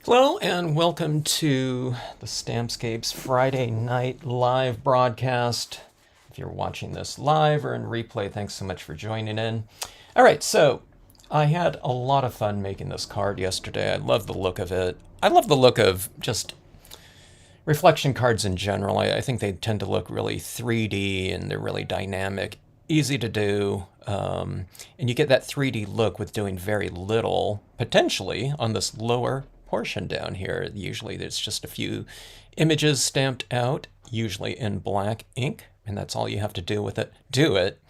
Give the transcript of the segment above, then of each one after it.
Hello and welcome to the Stampscapes Friday night live broadcast. If you're watching this live or in replay, thanks so much for joining in. All right, so I had a lot of fun making this card yesterday. I love the look of it. I love the look of just reflection cards in general. I think they tend to look really 3D and they're really dynamic, easy to do. And you get that 3D look with doing very little, potentially, on this lower portion down here. Usually there's just a few images stamped out, usually in black ink, and that's all you have to do with it. Do it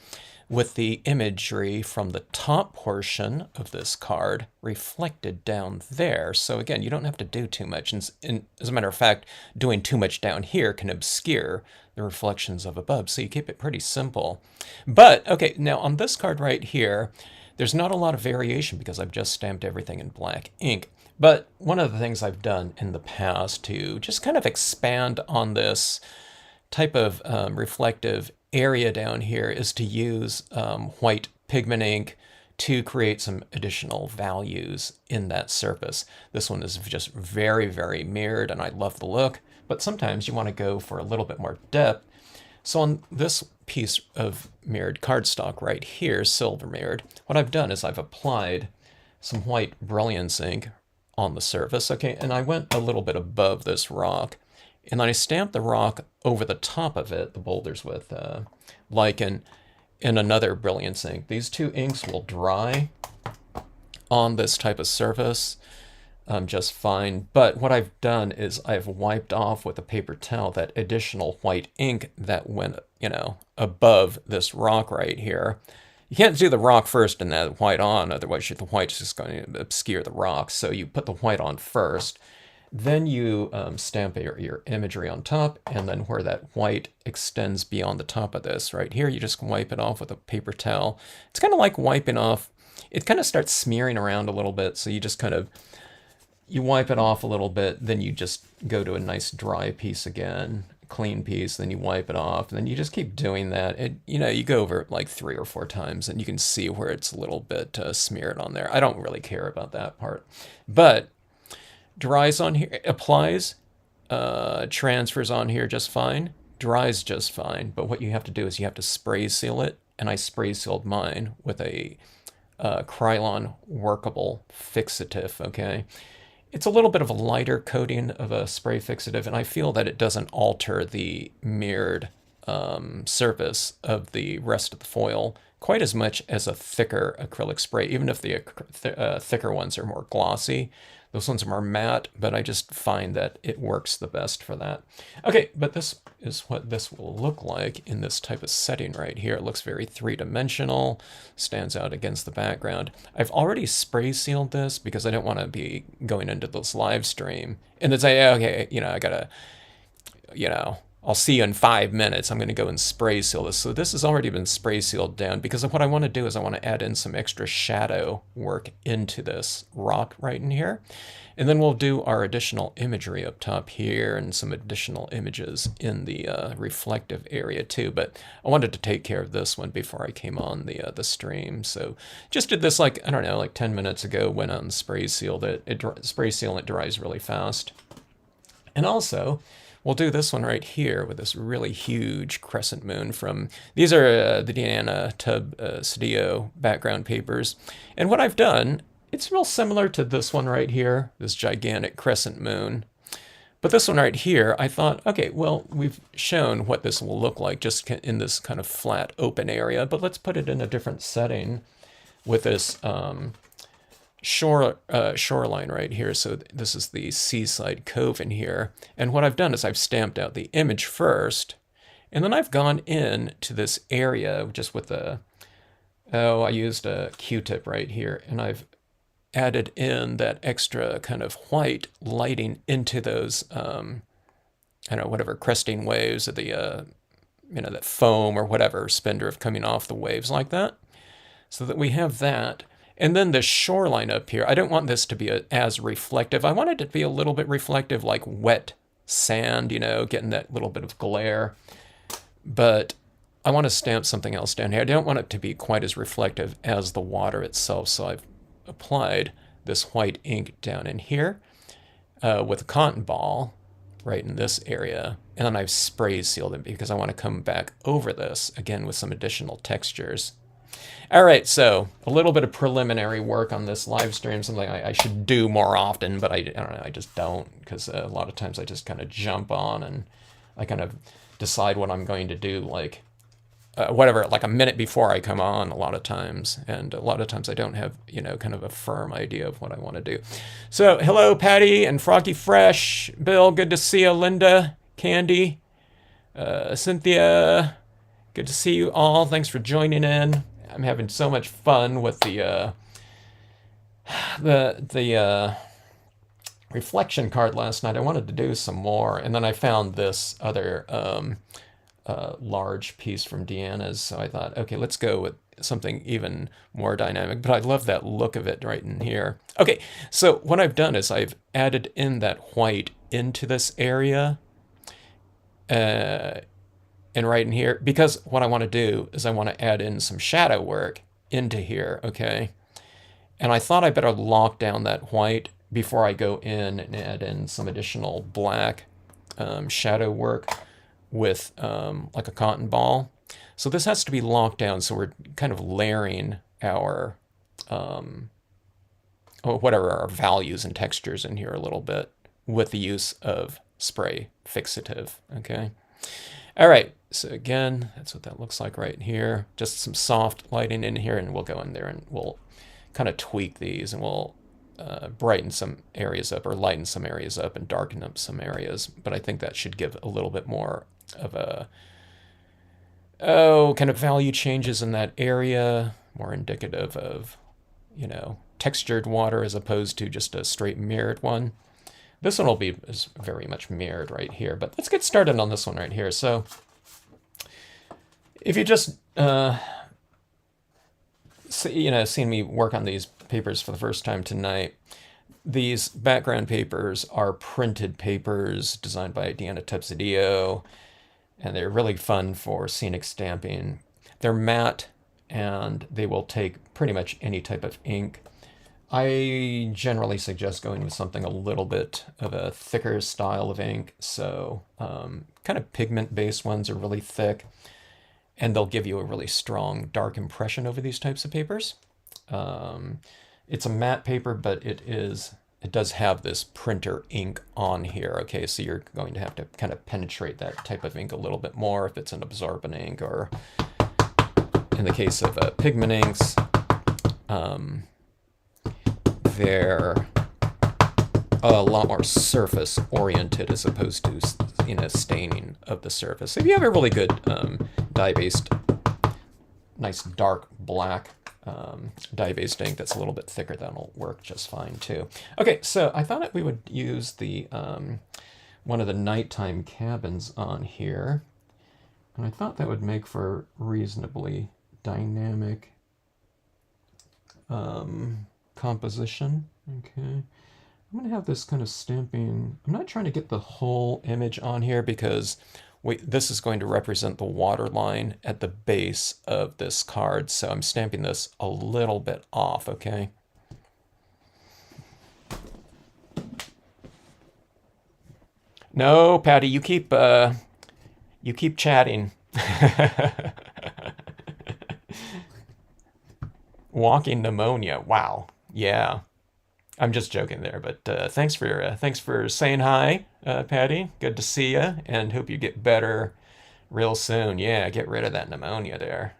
with the imagery from the top portion of this card reflected down there. So again, you don't have to do too much. And as a matter of fact, doing too much down here can obscure the reflections of above. So you keep it pretty simple. But okay, now on this card right here, there's not a lot of variation because I've just stamped everything in black ink. But one of the things I've done in the past to just kind of expand on this type of reflective area down here is to use white pigment ink to create some additional values in that surface. This one is just very, very mirrored, and I love the look, but sometimes you want to go for a little bit more depth. So on this piece of mirrored cardstock right here, silver mirrored, what I've done is I've applied some white brilliance ink on the surface, okay, and I went a little bit above this rock, and then I stamped the rock over the top of it, the boulders with lichen, in another brilliance ink. These two inks will dry on this type of surface just fine, but what I've done is I've wiped off with a paper towel that additional white ink that went, above this rock right here. You can't do the rock first and add white on, otherwise the white's just going to obscure the rock. So you put the white on first, then you stamp your imagery on top, and then where that white extends beyond the top of this right here, you just wipe it off with a paper towel. It's kind of like wiping off, it kind of starts smearing around a little bit, so you just kind of, you wipe it off a little bit, then you just go to a nice dry piece again, clean piece, then you wipe it off, and then you just keep doing that. You go over it like 3 or 4 times, and you can see where it's a little bit smeared on there. I don't really care about that part, but dries on here, applies, transfers on here just fine, dries just fine. But what you have to do is you have to spray seal it, and I spray sealed mine with a Krylon workable fixative, okay? It's a little bit of a lighter coating of a spray fixative, and I feel that it doesn't alter the mirrored surface of the rest of the foil quite as much as a thicker acrylic spray, even if the thicker ones are more glossy. Those ones are more matte, but I just find that it works the best for that. Okay, but this is what this will look like in this type of setting right here. It looks very three-dimensional, stands out against the background. I've already spray sealed this because I don't want to be going into this live stream and then say, okay, I gotta, I'll see you in 5 minutes. I'm going to go and spray seal this. So this has already been spray sealed down because what I want to do is I want to add in some extra shadow work into this rock right in here. And then we'll do our additional imagery up top here and some additional images in the reflective area too. But I wanted to take care of this one before I came on the stream. So just did this like 10 minutes ago, went out and spray sealed it. Spray seal it dries really fast. And also, we'll do this one right here with this really huge crescent moon from, these are the Deanna Tubb-Sedillo background papers. And what I've done, it's real similar to this one right here, this gigantic crescent moon. But this one right here, I thought, okay, well, we've shown what this will look like just in this kind of flat open area, but let's put it in a different setting with this shoreline right here. So this is the seaside cove in here. And what I've done is I've stamped out the image first, and then I've gone in to this area just with I used a Q-tip right here, and I've added in that extra kind of white lighting into those, whatever cresting waves of the, that foam or whatever spindrift coming off the waves like that, so that we have that. And then the shoreline up here, I don't want this to be as reflective. I want it to be a little bit reflective, like wet sand, getting that little bit of glare. But I want to stamp something else down here. I don't want it to be quite as reflective as the water itself. So I've applied this white ink down in here. with a cotton ball right in this area. And then I've spray sealed it because I want to come back over this again with some additional textures. All right, so a little bit of preliminary work on this live stream, something I should do more often, but I don't know, I just don't, because a lot of times I just kind of jump on and I kind of decide what I'm going to do, like whatever, like a minute before I come on a lot of times. And a lot of times I don't have, you know, kind of a firm idea of what I want to do. So hello, Patty and Froggy Fresh. Bill, good to see you. Linda, Candy, Cynthia, good to see you all. Thanks for joining in. I'm having so much fun with the reflection card last night. I wanted to do some more, and then I found this other large piece from Deanna's, so I thought, okay, let's go with something even more dynamic. But I love that look of it right in here. Okay, so what I've done is I've added in that white into this area, and right in here, because what I want to do is I want to add in some shadow work into here, okay? And I thought I better lock down that white before I go in and add in some additional black shadow work with like a cotton ball. So this has to be locked down, so we're kind of layering our, whatever our values and textures in here a little bit with the use of spray fixative, okay? All right, so again, that's what that looks like right here. Just some soft lighting in here, and we'll go in there and we'll kind of tweak these, and we'll brighten some areas up or lighten some areas up and darken up some areas. But I think that should give a little bit more of a, kind of value changes in that area, more indicative of, you know, textured water as opposed to just a straight mirrored one. This one will be is very much mirrored right here, but let's get started on this one right here. So if you just, seen me work on these papers for the first time tonight, these background papers are printed papers designed by Deanna Tubb-Sedillo, and they're really fun for scenic stamping. They're matte, and they will take pretty much any type of ink. I generally suggest going with something a little bit of a thicker style of ink. So kind of pigment-based ones are really thick, and they'll give you a really strong dark impression over these types of papers. It's a matte paper, but it does have this printer ink on here. Okay, so you're going to have to kind of penetrate that type of ink a little bit more if it's an absorbent ink, or in the case of pigment inks, they're a lot more surface oriented as opposed to, you know, staining of the surface. If you have a really good dye-based, nice dark black dye-based ink that's a little bit thicker, that'll work just fine too. Okay, so I thought that we would use the one of the nighttime cabins on here, and I thought that would make for reasonably dynamic composition. Okay, I'm going to have this kind of stamping. I'm not trying to get the whole image on here because this is going to represent the water line at the base of this card, so I'm stamping this a little bit off, okay? No, Patty, you keep chatting. Walking pneumonia. Wow. Yeah. I'm just joking there, but thanks for saying hi, Patty. Good to see you, and hope you get better real soon. Yeah, get rid of that pneumonia there.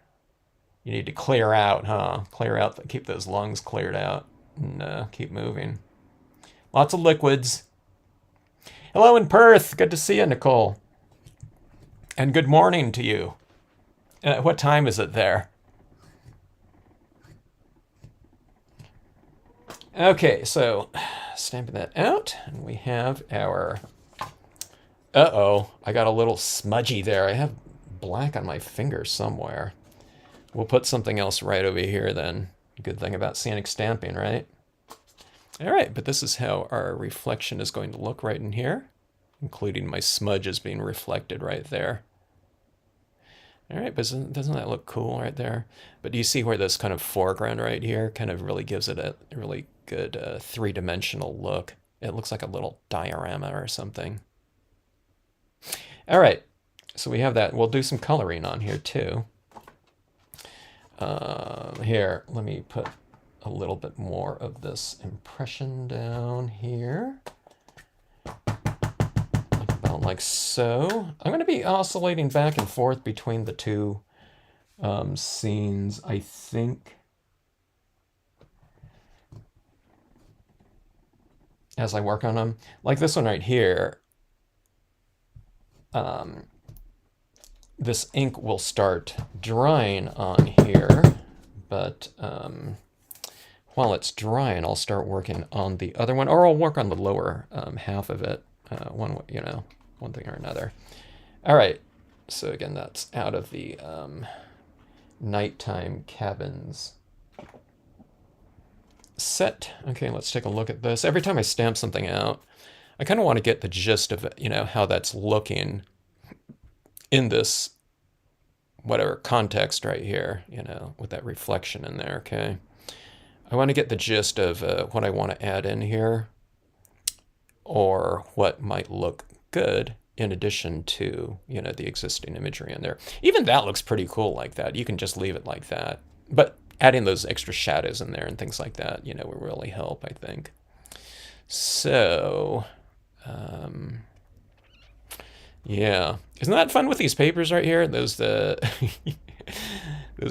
You need to clear out, huh? Clear out, keep those lungs cleared out, and keep moving. Lots of liquids. Hello in Perth. Good to see you, Nicole. And good morning to you. What time is it there? Okay, so stamping that out, and we have our, uh-oh, I got a little smudgy there. I have black on my finger somewhere. We'll put something else right over here then. Good thing about scenic stamping, right? All right, but this is how our reflection is going to look right in here, including my smudges being reflected right there. All right, but doesn't that look cool right there? But do you see where this kind of foreground right here kind of really gives it a really good three-dimensional look? It looks like a little diorama or something. All right, so we have that. We'll do some coloring on here too. Here, let me put a little bit more of this impression down here. About like so. I'm going to be oscillating back and forth between the two scenes, I think, as I work on them. Like this one right here, this ink will start drying on here, but while it's drying, I'll start working on the other one, or I'll work on the lower half of it, one thing or another. All right, so again, that's out of the nighttime cabins set. Okay, let's take a look at this. Every time I stamp something out, I kind of want to get the gist of it, how that's looking in this whatever context right here, with that reflection in there, okay? I want to get the gist of what I want to add in here, or what might look good in addition to, the existing imagery in there. Even that looks pretty cool like that. You can just leave it like that. But adding those extra shadows in there and things like that, will really help, I think. So, yeah. Isn't that fun with these papers right here? Those those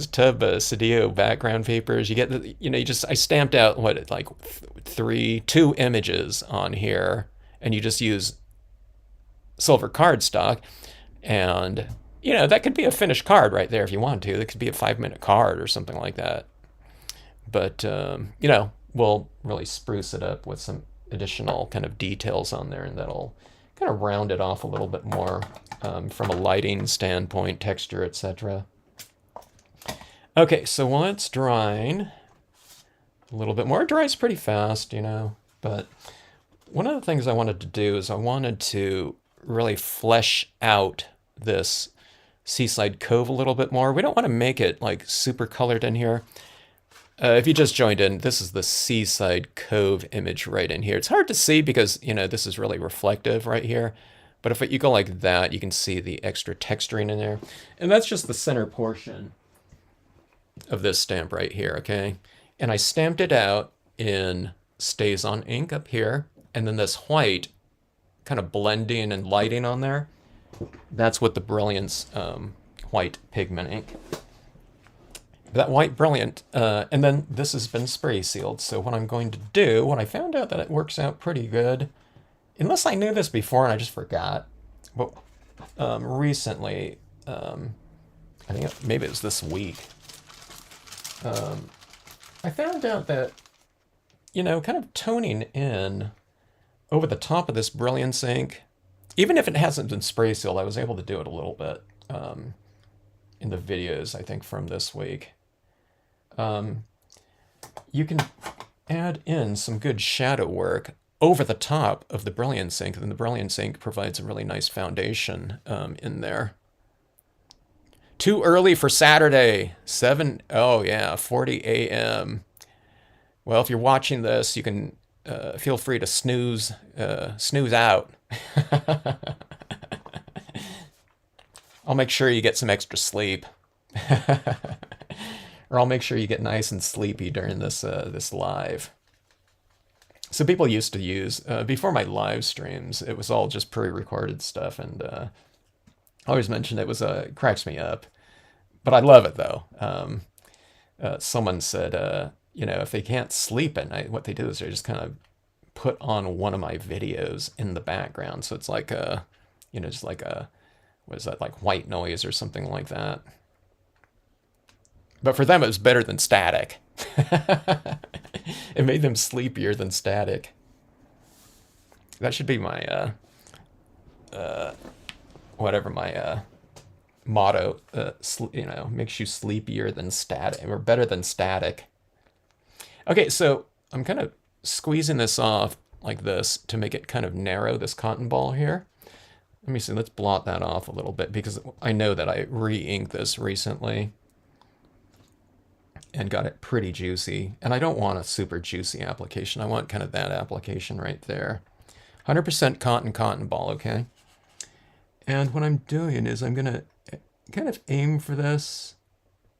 Tubb-Sedillo background papers. You get I stamped out like two images on here, and you just use silver cardstock, and that could be a finished card right there if you want to. It could be a 5-minute card or something like that. But we'll really spruce it up with some additional kind of details on there, and that'll kind of round it off a little bit more from a lighting standpoint, texture, etc. Okay, so while it's drying, a little bit more. It dries pretty fast, but one of the things I wanted to do is I wanted to really flesh out this Seaside Cove a little bit more. We don't want to make it like super colored in here. If you just joined in, this is the Seaside Cove image right in here. It's hard to see because, this is really reflective right here. But if you go like that, you can see the extra texturing in there. And that's just the center portion of this stamp right here, okay? And I stamped it out in Stays on ink up here. And then this white kind of blending and lighting on there. That's what the Brilliance white pigment ink. That white Brilliant, and then this has been spray sealed. So what I'm going to do, when I found out that it works out pretty good, unless I knew this before and I just forgot, but recently, I think maybe it was this week, I found out that, kind of toning in over the top of this Brilliance ink, even if it hasn't been spray sealed, I was able to do it a little bit in the videos, I think, from this week. You can add in some good shadow work over the top of the Brilliance ink, and the Brilliance ink provides a really nice foundation in there. Too early for Saturday, 40 a.m. Well, if you're watching this, you can feel free to snooze out. I'll make sure you get some extra sleep. Or I'll make sure you get nice and sleepy during this live. So people used to use, before my live streams, it was all just pre-recorded stuff, and I always mention it cracks me up. But I love it, though. Someone said, if they can't sleep at night, what they do is they just kind of put on one of my videos in the background. So it's like just like what is that, like white noise or something like that. But for them, it was better than static. It made them sleepier than static. That should be my, whatever my motto, makes you sleepier than static, or better than static. Okay, so I'm kind of squeezing this off like this to make it kind of narrow, this cotton ball here. Let me see, let's blot that off a little bit because I know that I re-inked this recently. and got it pretty juicy. And I don't want a super juicy application. I want kind of that application right there. 100% cotton ball, okay? And what I'm doing is I'm going to kind of aim for this.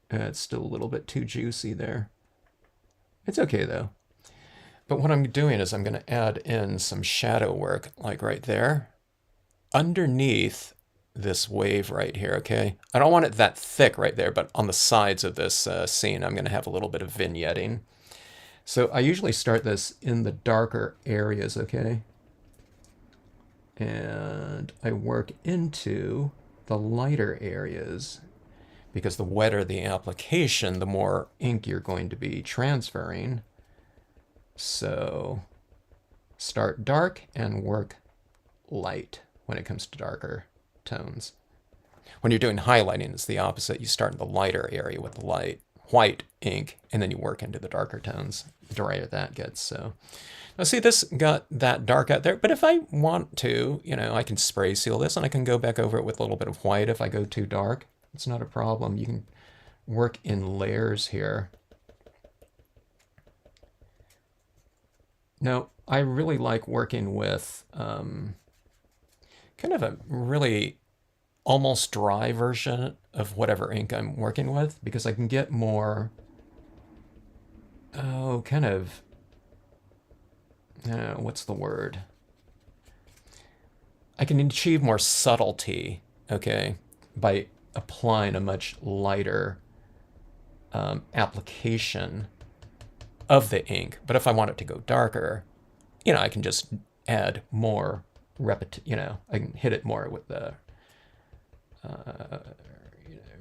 It's still a little bit too juicy there. It's okay though. But what I'm doing is I'm going to add in some shadow work, like right there, underneath this wave right here, okay? I don't want it that thick right there, but on the sides of this scene, I'm going to have a little bit of vignetting. So I usually start this in the darker areas, okay? And I work into the lighter areas, because the wetter the application, the more ink you're going to be transferring. So start dark and work light when it comes to darker tones. When you're doing highlighting, it's the opposite. You start in the lighter area with the white ink, and then you work into the darker tones, the drier that gets. So now see, this got that dark out there, but if I want to, you know, I can spray seal this and I can go back over it with a little bit of white if I go too dark. It's not a problem. You can work in layers here. Now, I really like working with kind of a really almost dry version of whatever ink I'm working with, because I can get more, kind of, what's the word? I can achieve more subtlety, okay, by applying a much lighter application of the ink. But if I want it to go darker, you know, I can just add more I can hit it more with the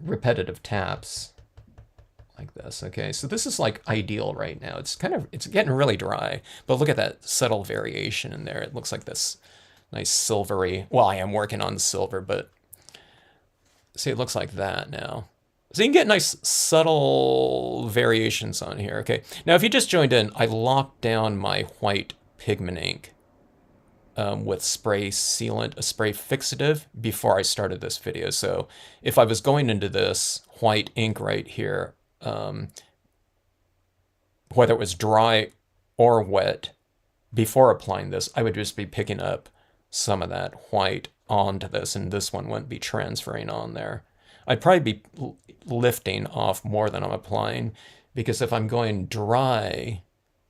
repetitive taps like this. Okay, so this is like ideal right now. It's getting really dry, but look at that subtle variation in there. It looks like this nice silvery, well, I am working on silver, but see, it looks like that now. So you can get nice subtle variations on here, okay? Now, if you just joined in, I locked down my white pigment ink with spray sealant, a spray fixative, before I started this video. So if I was going into this white ink right here, whether it was dry or wet, before applying this, I would just be picking up some of that white onto this, and this one wouldn't be transferring on there. I'd probably be lifting off more than I'm applying, because if I'm going dry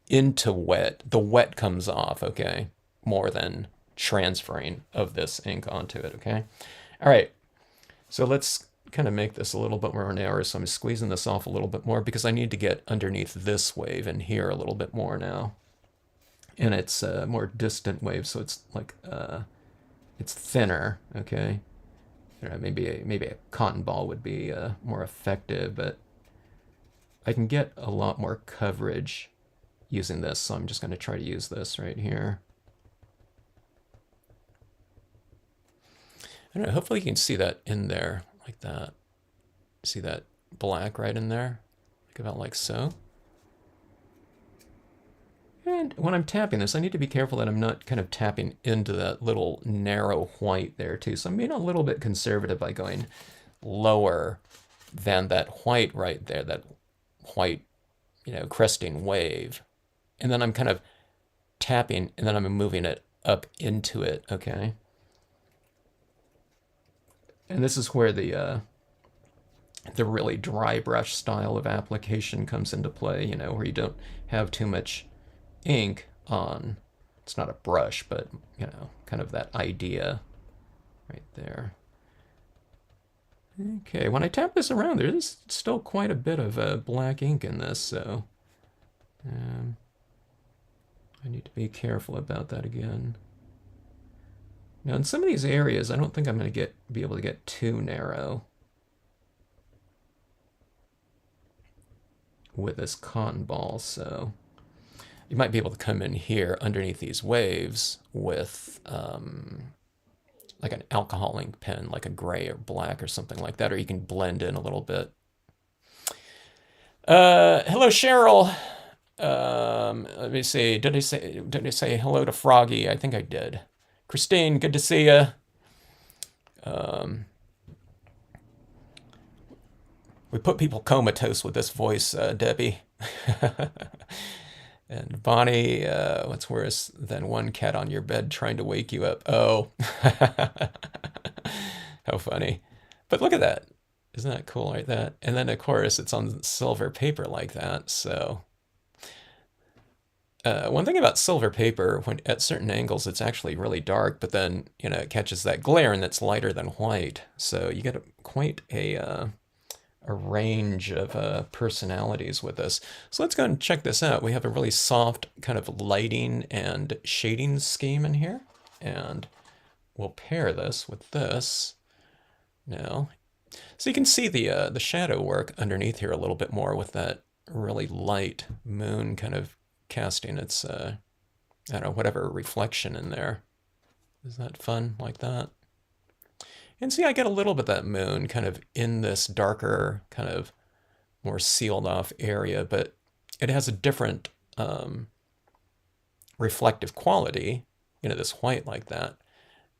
into wet, the wet comes off, okay, more than transferring of this ink onto it, okay? All right, so let's kind of make this a little bit more narrow. So I'm squeezing this off a little bit more because I need to get underneath this wave in here a little bit more now. And it's a more distant wave, so it's like, it's thinner, okay? Maybe a cotton ball would be more effective, but I can get a lot more coverage using this, so I'm just going to try to use this right here. I don't know, hopefully you can see that in there, like that. See that black right in there? Like about like so. And when I'm tapping this, I need to be careful that I'm not kind of tapping into that little narrow white there too. So I'm being a little bit conservative by going lower than that white right there, that white, cresting wave. And then I'm kind of tapping, and then I'm moving it up into it, okay? And this is where the really dry brush style of application comes into play, where you don't have too much ink on. It's not a brush, but, kind of that idea right there. Okay, when I tap this around, there's still quite a bit of black ink in this, so I need to be careful about that again. Now, in some of these areas, I don't think I'm going to be able to get too narrow with this cotton ball, so you might be able to come in here underneath these waves with like an alcohol ink pen, like a gray or black or something like that, or you can blend in a little bit. Hello, Cheryl. Let me see. Did I say hello to Froggy? I think I did. Christine, good to see you. We put people comatose with this voice, Debbie. And Bonnie, what's worse than one cat on your bed trying to wake you up? Oh, how funny. But look at that. Isn't that cool like that? And then, of course, it's on silver paper like that. So one thing about silver paper, when at certain angles, it's actually really dark, but then, it catches that glare and it's lighter than white. So you get quite a range of personalities with this. So let's go and check this out. We have a really soft kind of lighting and shading scheme in here. And we'll pair this with this now. So you can see the shadow work underneath here a little bit more with that really light moon kind of casting its, I don't know, whatever reflection in there. Is that fun like that? And see, I get a little bit of that moon kind of in this darker, kind of more sealed off area, but it has a different reflective quality, this white like that,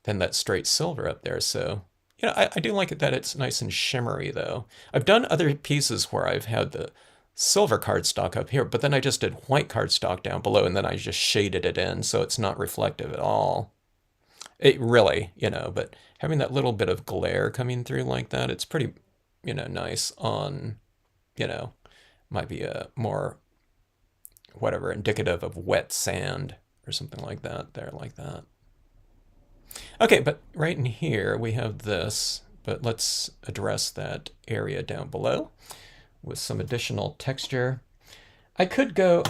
than that straight silver up there. So, I do like it that it's nice and shimmery, though. I've done other pieces where I've had the silver cardstock up here, but then I just did white cardstock down below, and then I just shaded it in, so it's not reflective at all. It really, but having that little bit of glare coming through like that, it's pretty, nice on, might be a more, whatever, indicative of wet sand or something like that there, like that. Okay, but right in here we have this, but let's address that area down below with some additional texture. I could go,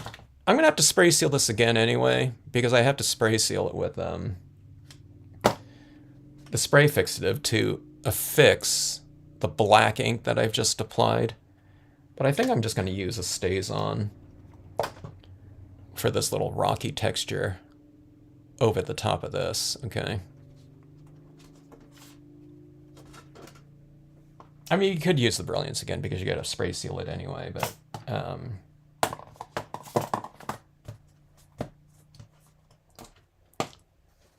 I'm going to have to spray seal this again anyway, because I have to spray seal it with the spray fixative to affix the black ink that I've just applied. But I think I'm just going to use a StazOn for this little rocky texture over the top of this, okay? I mean, you could use the Brilliance again because you got to spray seal it anyway, but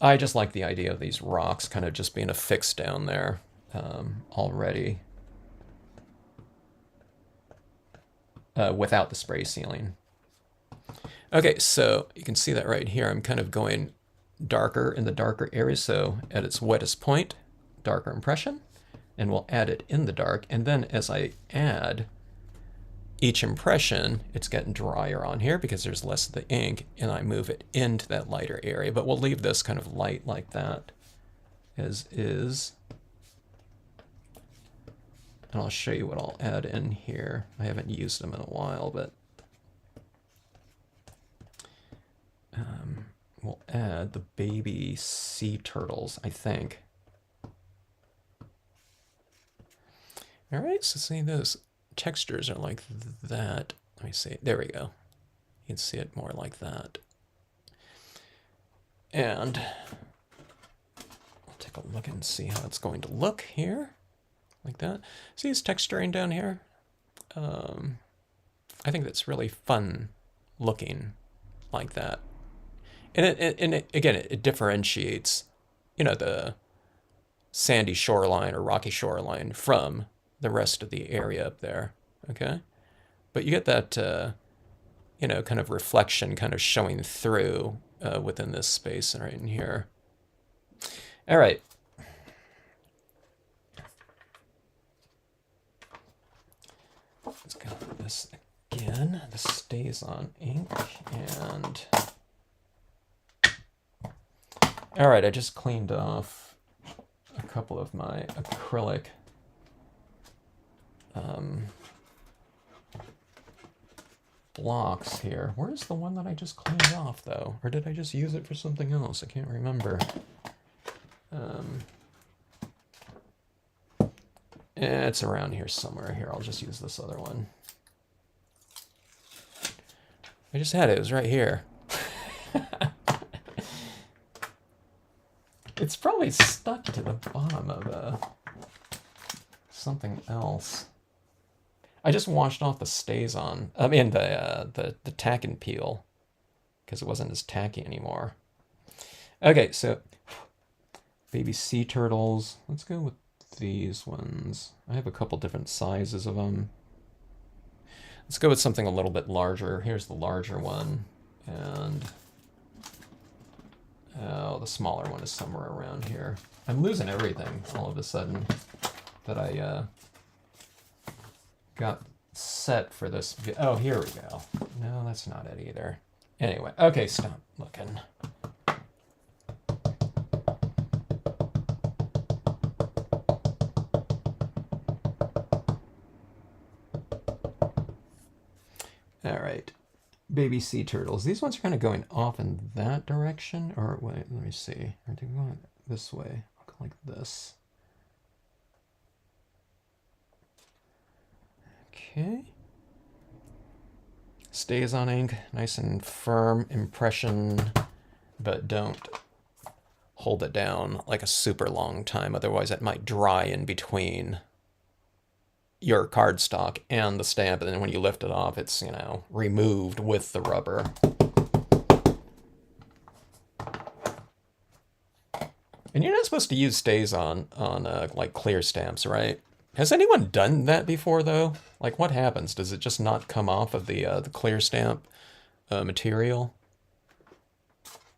I just like the idea of these rocks kind of just being affixed down there already without the spray sealing. Okay, so you can see that right here. I'm kind of going darker in the darker areas, so at its wettest point, darker impression, and we'll add it in the dark. And then as I add each impression, it's getting drier on here because there's less of the ink, and I move it into that lighter area. But we'll leave this kind of light like that as is. And I'll show you what I'll add in here. I haven't used them in a while, but we'll add the baby sea turtles, I think. All right, so see those textures are like that. Let me see. There we go. You can see it more like that. And I'll take a look and see how it's going to look here. Like that. See it's texturing down here? I think that's really fun looking like that. And again, it differentiates, the sandy shoreline or rocky shoreline from the rest of the area up there, okay? But you get that, kind of reflection kind of showing through within this space right in here. All right. Let's go with this again. This StazOn ink, and all right, I just cleaned off a couple of my acrylic blocks here. Where's the one that I just cleaned off, though? Or did I just use it for something else? I can't remember. It's around here somewhere. Here, I'll just use this other one. I just had it. It was right here. It's probably stuck to the bottom of something else. I just washed off the StazOn. I mean the tack and peel because it wasn't as tacky anymore. Okay, so baby sea turtles. Let's go with these ones. I have a couple different sizes of them. Let's go with something a little bit larger. Here's the larger one, and oh, the smaller one is somewhere around here. I'm losing everything all of a sudden that I got set for this. Oh, here we go. No, that's not it either. Anyway, okay, stop looking. All right, baby sea turtles. These ones are kind of going off in that direction. Or wait, let me see. Are they going this way? I'll go like this. Okay. Stays on ink, nice and firm impression, but don't hold it down like a super long time. Otherwise, it might dry in between your cardstock and the stamp, and then when you lift it off, it's, you know, removed with the rubber. And you're not supposed to use stays on like clear stamps, right? Has anyone done that before, though? Like, what happens? Does it just not come off of the clear stamp material?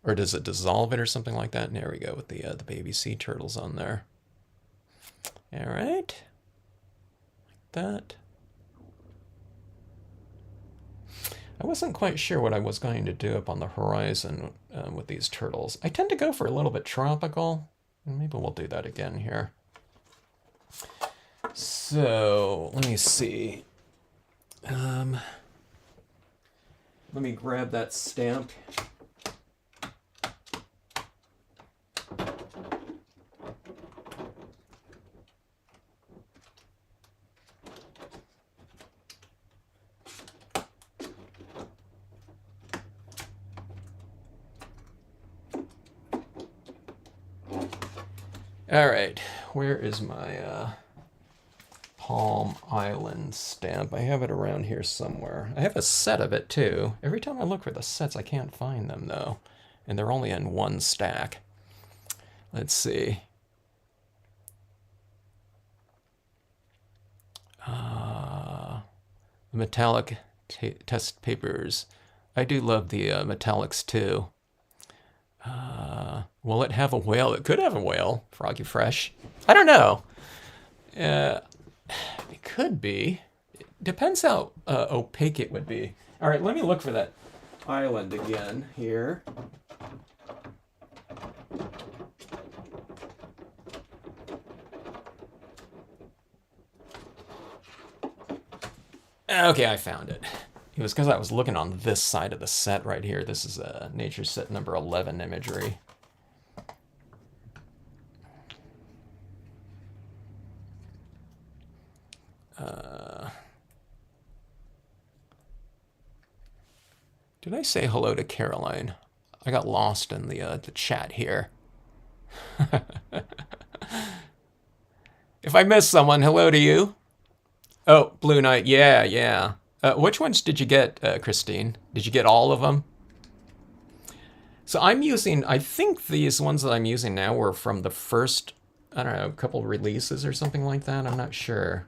Or does it dissolve it or something like that? And there we go with the baby sea turtles on there. All right. That. I wasn't quite sure what I was going to do up on the horizon with these turtles. I tend to go for a little bit tropical. Maybe we'll do that again here. So, let me see. Let me grab that stamp. All right, where is my Palm Island stamp? I have it around here somewhere. I have a set of it too. Every time I look for the sets, I can't find them though. And they're only in one stack. Let's see. Metallic test papers. I do love the metallics too. Will it have a whale? It could have a whale. Froggy Fresh. I don't know. It could be. It depends how opaque it would be. All right, let me look for that island again here. Okay, I found it. It was because I was looking on this side of the set right here. This is Nature Set number 11 imagery. Did I say hello to Caroline? I got lost in the chat here. If I missed someone, hello to you. Oh, Blue Knight, yeah, yeah. Which ones did you get, Christine? Did you get all of them? So I'm using, I think these ones that I'm using now were from the first, I don't know, couple releases or something like that. I'm not sure.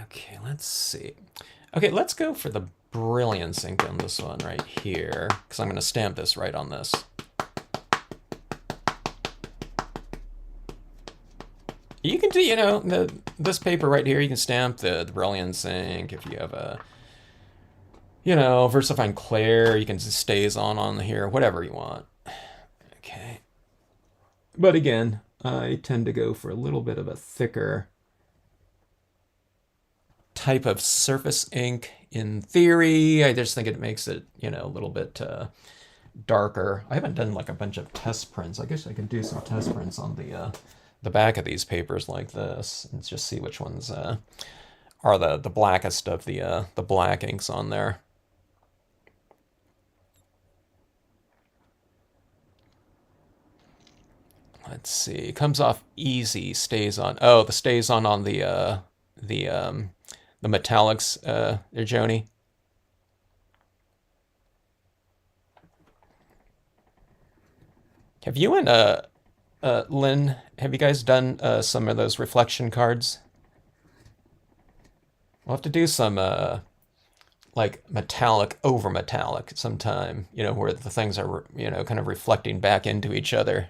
Okay, let's see. Okay, let's go for the Brilliance ink on this one right here, because I'm going to stamp this right on this. You can do, you know, this paper right here, you can stamp the Brilliance ink. If you have a, you know, VersaFine Clear, you can just stays on here, whatever you want. Okay. But again, I tend to go for a little bit of a thicker type of surface ink. In theory, I just think it makes it, you know, a little bit darker. I haven't done like a bunch of test prints. I guess I can do some test prints on the back of these papers like this and just see which ones are the blackest of the black inks on there. Let's see. It comes off easy. Stays on. Oh, the stays on the metallics there, Joni. Have you and Lynn, have you guys done some of those reflection cards? We'll have to do some like metallic over metallic sometime, where the things are, kind of reflecting back into each other.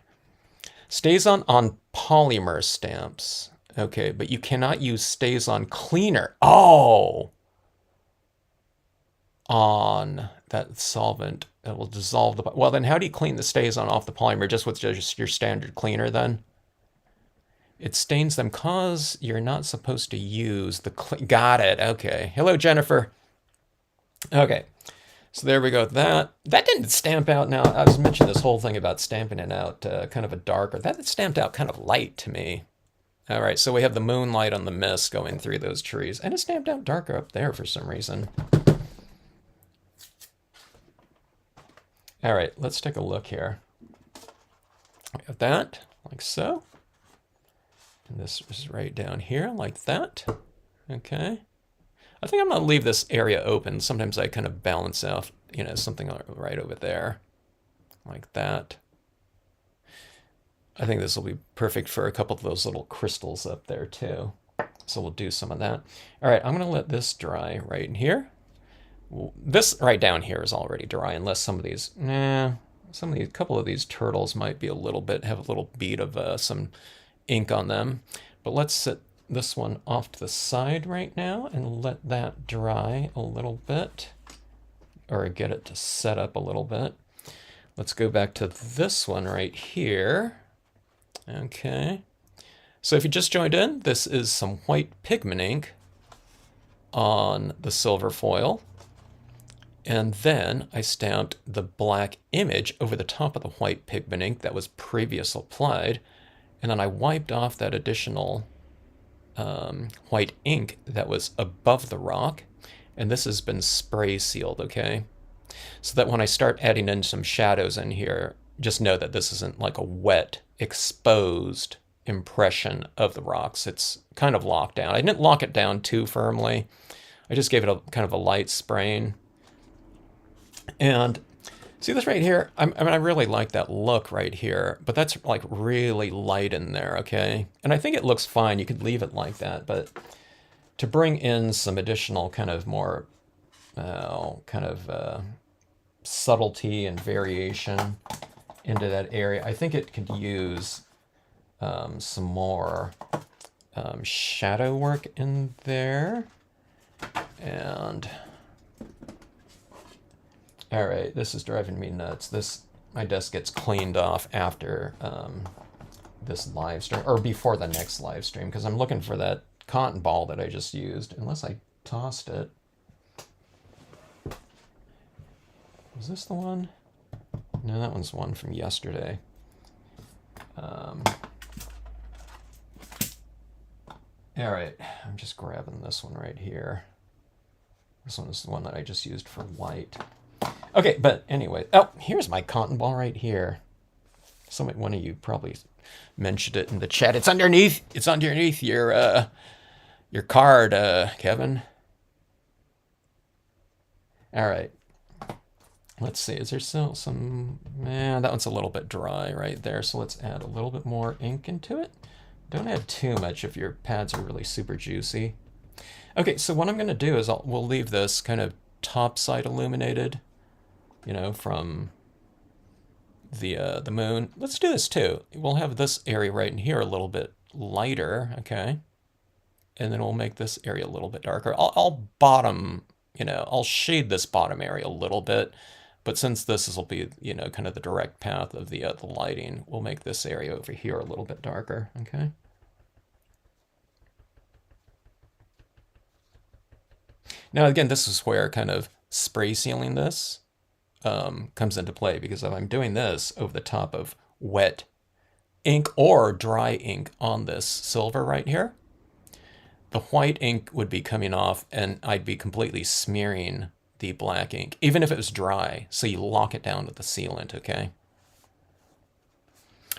Stays on polymer stamps. Okay, but you cannot use stays on cleaner. Oh! On that solvent. It will dissolve the... Well, then how do you clean the stays on off the polymer? Just with just your standard cleaner, then? It stains them cause you're not supposed to use the... Got it. Okay. Hello, Jennifer. Okay. So there we go. That didn't stamp out. Now, I was mentioning this whole thing about stamping it out kind of a darker. That stamped out kind of light to me. All right, so we have the moonlight on the mist going through those trees. And it stamped out darker up there for some reason. All right, let's take a look here. We have that, like so. And this is right down here, like that. Okay. I think I'm going to leave this area open. Sometimes I kind of balance out, something right over there, like that. I think this will be perfect for a couple of those little crystals up there too. So we'll do some of that. All right, I'm going to let this dry right in here. This right down here is already dry, unless some of these, couple of these turtles might be have a little bead of some ink on them. But let's set this one off to the side right now and let that dry a little bit, or get it to set up a little bit. Let's go back to this one right here. Okay. So if you just joined in, this is some white pigment ink on the silver foil. And then I stamped the black image over the top of the white pigment ink that was previously applied. And then I wiped off that additional white ink that was above the rock. And this has been spray sealed, okay? So that when I start adding in some shadows in here, just know that this isn't like a wet, exposed impression of the rocks. It's kind of locked down. I didn't lock it down too firmly. I just gave it a kind of a light spraying. And see this right here? I mean, I really like that look right here, but that's like really light in there, okay? And I think it looks fine. You could leave it like that, but to bring in some additional kind of more subtlety and variation into that area, I think it could use some more shadow work in there. And all right, this is driving me nuts. My desk gets cleaned off after this live stream, or before the next live stream, because I'm looking for that cotton ball that I just used, unless I tossed it. Was this the one? No, that one's one from yesterday. All right, I'm just grabbing this one right here. This one is the one that I just used for white. Okay, but anyway, oh, here's my cotton ball right here. One of you probably mentioned it in the chat. It's underneath your card, Kevin. All right. Let's see, is there still some, that one's a little bit dry right there. So let's add a little bit more ink into it. Don't add too much if your pads are really super juicy. Okay, so what I'm gonna do is we'll leave this kind of top side illuminated, from the moon. Let's do this too. We'll have this area right in here a little bit lighter, okay? And then we'll make this area a little bit darker. I'll bottom, I'll shade this bottom area a little bit, but since this will be, kind of the direct path of the lighting, we'll make this area over here a little bit darker, okay? Now, again, this is where kind of spray sealing this comes into play, because if I'm doing this over the top of wet ink or dry ink on this silver right here, the white ink would be coming off and I'd be completely smearing the black ink, even if it was dry. So you lock it down with the sealant, okay?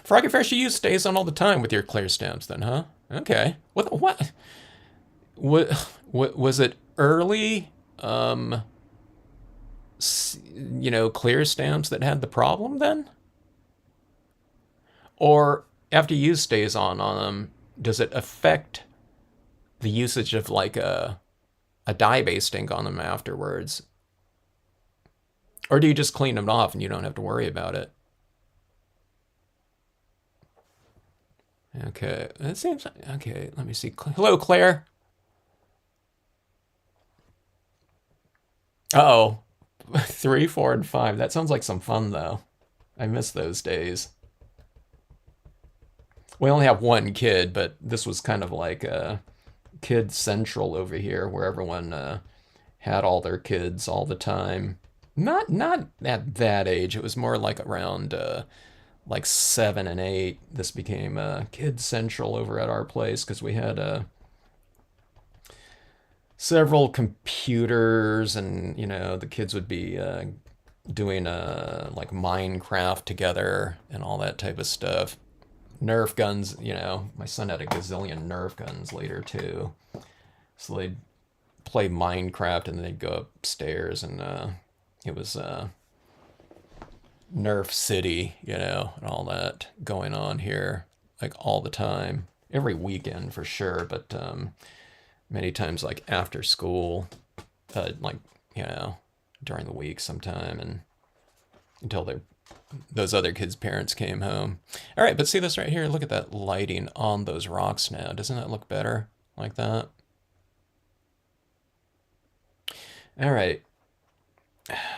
Froggy Fresh, you use stays on all the time with your clear stamps then, huh? Okay. What was it early, clear stamps that had the problem then? Or after you use stays on them, does it affect the usage of like a dye-based ink on them afterwards? Or do you just clean them off and you don't have to worry about it? Okay, that seems, okay, let me see. Hello, Claire. Uh-oh. 3, 4, and 5. That sounds like some fun, though. I miss those days. We only have one kid, but this was kind of like kid central over here, where everyone had all their kids all the time. Not at that age. It was more like around like 7 and 8. This became kid central over at our place because we had several computers, and the kids would be doing like Minecraft together and all that type of stuff. Nerf guns, my son had a gazillion Nerf guns later too. So they'd play Minecraft and then they'd go upstairs, and it was Nerf City, and all that going on here, like all the time, every weekend for sure, but many times like after school, like, during the week sometime, and until those other kids' parents came home. All right, but see this right here? Look at that lighting on those rocks now. Doesn't that look better like that? All right.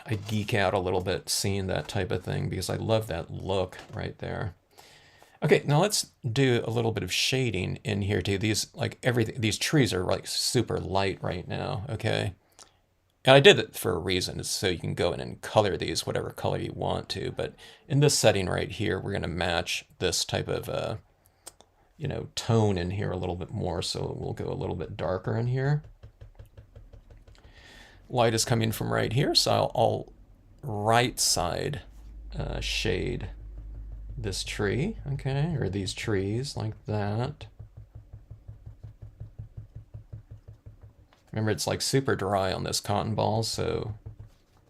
I geek out a little bit seeing that type of thing because I love that look right there. Okay, now let's do a little bit of shading in here too. These, like everything, these trees are like super light right now, okay? And I did it for a reason, is so you can go in and color these whatever color you want to. But in this setting right here, we're going to match this type of, tone in here a little bit more. So we'll go a little bit darker in here. Light is coming from right here, so I'll right side shade this tree, okay, or these trees like that. Remember, it's like super dry on this cotton ball, so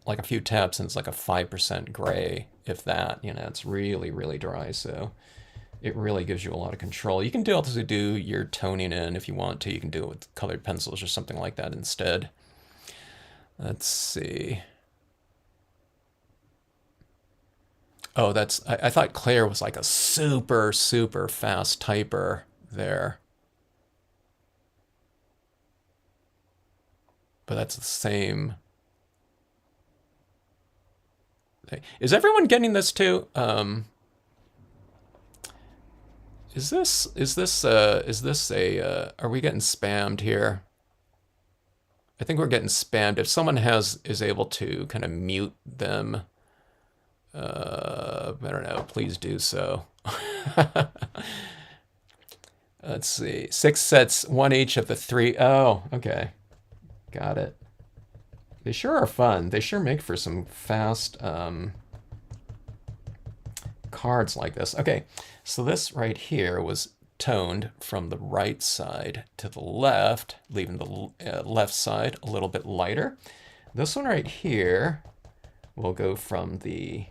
like a few taps and it's like a 5% gray, if that, it's really, really dry, so it really gives you a lot of control. You can also do your toning in if you want to. You can do it with colored pencils or something like that instead. Let's see. Oh, I thought Claire was like a super, super fast typer there. But that's the same thing. Is everyone getting this too? Is this a, are we getting spammed here? I think we're getting spammed. If someone is able to kind of mute them, I don't know, please do so. Let's see, 6 sets, 1 each of the 3. Oh, okay, got it. They sure are fun. They sure make for some fast cards like this. Okay, so this right here was toned from the right side to the left, leaving the left side a little bit lighter. This one right here will go from the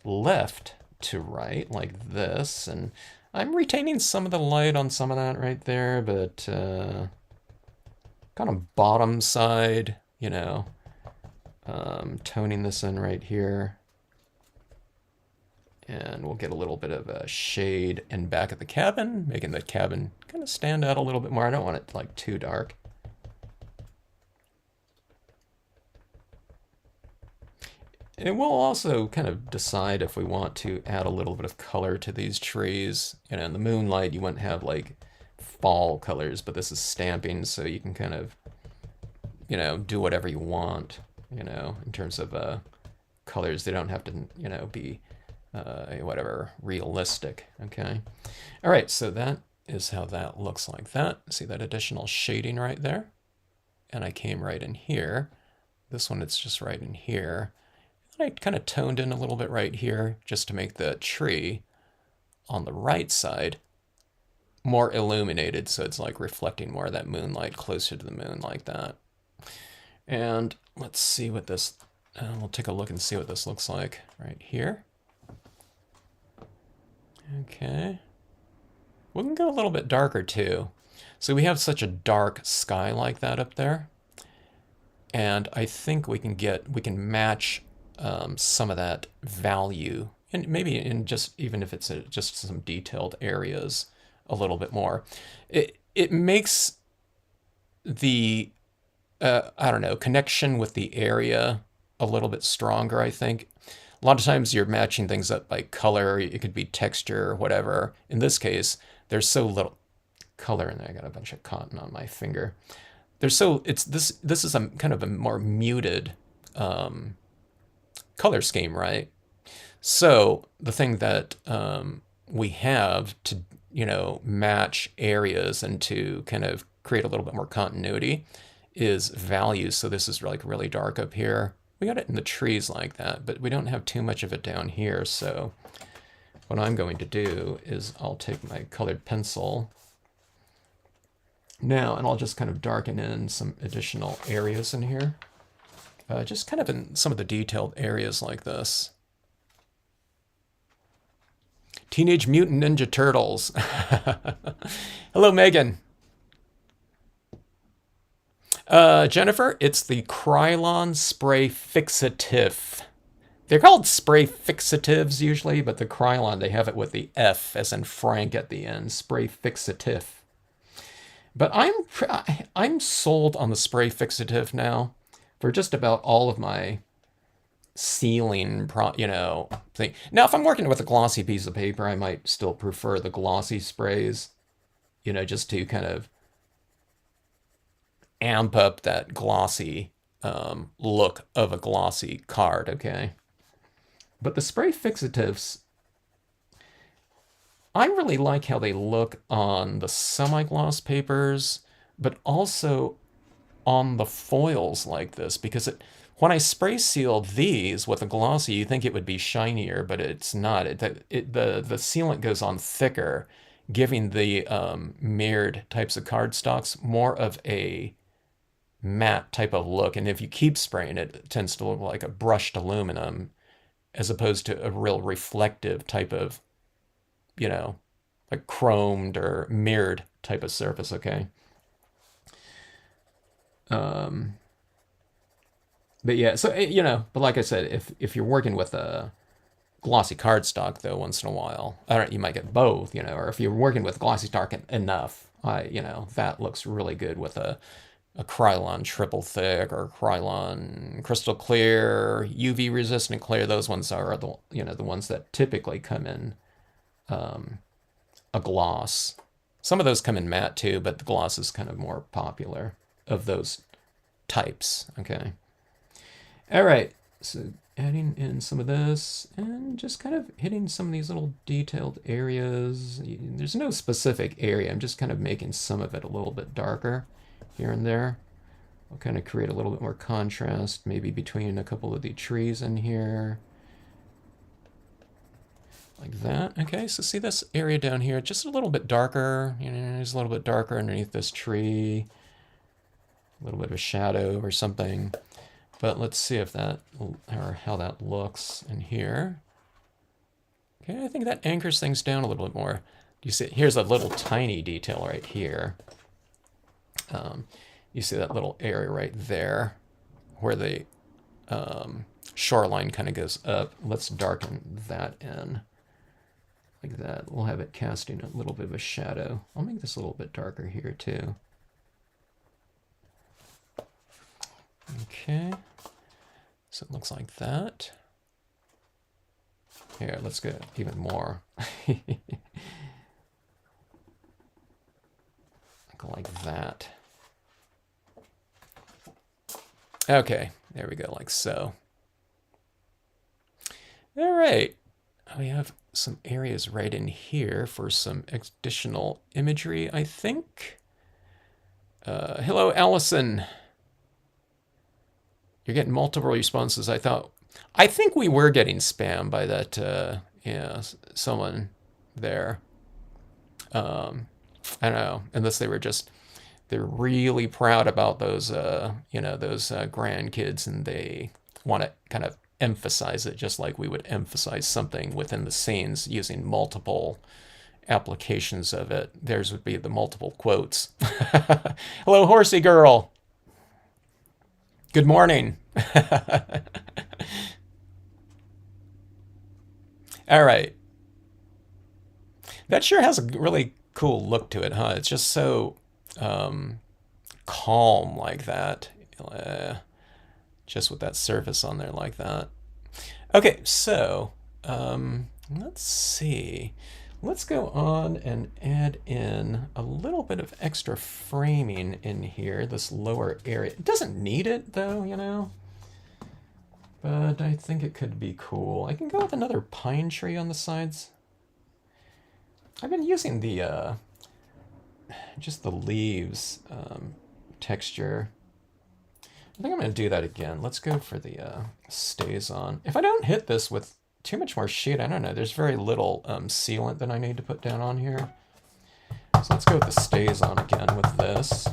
left to right like this, and I'm retaining some of the light on some of that right there, but kind of bottom side, toning this in right here. And we'll get a little bit of a shade in back of the cabin, making the cabin kind of stand out a little bit more. I don't want it like too dark. And we'll also kind of decide if we want to add a little bit of color to these trees. In the Moonlight, you wouldn't have like fall colors, but this is stamping, so you can kind of, do whatever you want, in terms of colors. They don't have to, be whatever, realistic, okay? All right, so that is how that looks like that. See that additional shading right there? And I came right in here. This one, it's just right in here. I kind of toned in a little bit right here just to make the tree on the right side more illuminated, so it's like reflecting more of that moonlight closer to the moon like that. And let's see what this, we'll take a look and see what this looks like right here. Okay. We can go a little bit darker too. So we have such a dark sky like that up there. And I think we can match some of that value, and maybe in just, even if it's just some detailed areas, a little bit more. It makes the I don't know, connection with the area a little bit stronger, I think. A lot of times you're matching things up by color. It could be texture or whatever. In this case, there's so little color in there. I got a bunch of cotton on my finger. This is a kind of a more muted color scheme, right? So the thing that we have to, match areas and to kind of create a little bit more continuity is values. So this is like really dark up here. We got it in the trees like that, but we don't have too much of it down here. So what I'm going to do is I'll take my colored pencil now, and I'll just kind of darken in some additional areas in here. Just kind of in some of the detailed areas like this. Teenage Mutant Ninja Turtles. Hello, Megan. Jennifer, it's the Krylon Spray Fixative. They're called spray fixatives usually, but the Krylon, they have it with the F as in Frank at the end. Spray Fixative. But I'm sold on the spray fixative now for just about all of my ceiling, thing. Now, if I'm working with a glossy piece of paper, I might still prefer the glossy sprays, just to kind of amp up that glossy look of a glossy card, okay? But the spray fixatives, I really like how they look on the semi-gloss papers, but also on the foils like this, because when I spray sealed these with a glossy, you think it would be shinier, but it's not. The sealant goes on thicker, giving the mirrored types of cardstocks more of a matte type of look. And if you keep spraying it, it tends to look like a brushed aluminum as opposed to a real reflective type of, like chromed or mirrored type of surface, okay? But yeah, so, but like I said, if you're working with a glossy cardstock, though, once in a while, you might get both, or if you're working with glossy stock enough, that looks really good with a Krylon triple thick or Krylon crystal clear, UV resistant clear. Those ones are the ones that typically come in a gloss. Some of those come in matte too, but the gloss is kind of more popular of those types. Okay. All right. So adding in some of this and just kind of hitting some of these little detailed areas. There's no specific area. I'm just kind of making some of it a little bit darker here and there. I'll kind of create a little bit more contrast, maybe between a couple of the trees in here. Like that. Okay, so see this area down here, just a little bit darker. It's a little bit darker underneath this tree. A little bit of a shadow or something. But let's see if that, or how that looks in here. Okay, I think that anchors things down a little bit more. You see, here's a little tiny detail right here. You see that little area right there where the shoreline kind of goes up. Let's darken that in like that. We'll have it casting a little bit of a shadow. I'll make this a little bit darker here too. Okay, so it looks like that. Here, let's get even more. Like that. Okay, there we go, like so. All right, we have some areas right in here for some additional imagery, I think. Hello, Allison. You're getting multiple responses. I think we were getting spam by that, someone there. I don't know, unless they're really proud about those, those grandkids, and they want to kind of emphasize it just like we would emphasize something within the scenes using multiple applications of it. Theirs would be the multiple quotes. Hello, horsey girl. Good morning. All right. That sure has a really cool look to it, huh? It's just so calm like that. Just with that surface on there like that. Okay, so let's see. Let's go on and add in a little bit of extra framing in here, this lower area. It doesn't need it though, you know, but I think it could be cool. I can go with another pine tree on the sides. I've been using the just the leaves texture. I think I'm going to do that again. Let's go for the stays on. If I don't hit this with too much more sheet, I don't know. There's very little sealant that I need to put down on here. So let's go with the stays on again with this.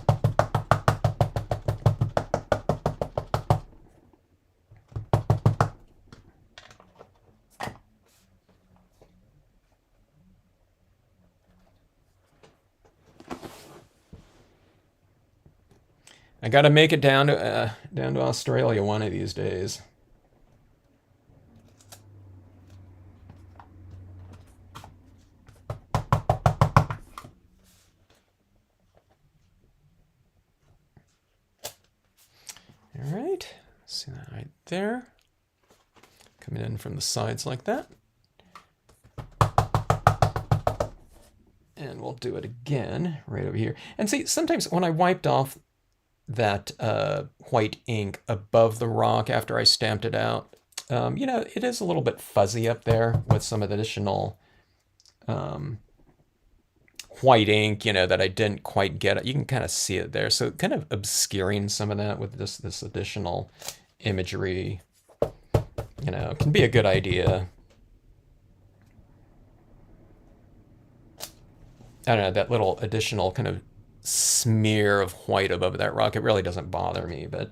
I got to make it down to Australia one of these days. All right, see that right there. Coming in from the sides like that. And we'll do it again right over here. And see, sometimes when I wiped off that white ink above the rock after I stamped it out, you know, it is a little bit fuzzy up there with some of the additional white ink, you know, that I didn't quite get. You can kind of see it there. So kind of obscuring some of that with this additional imagery, you know, can be a good idea. I don't know, that little additional kind of smear of white above that rock, it really doesn't bother me, but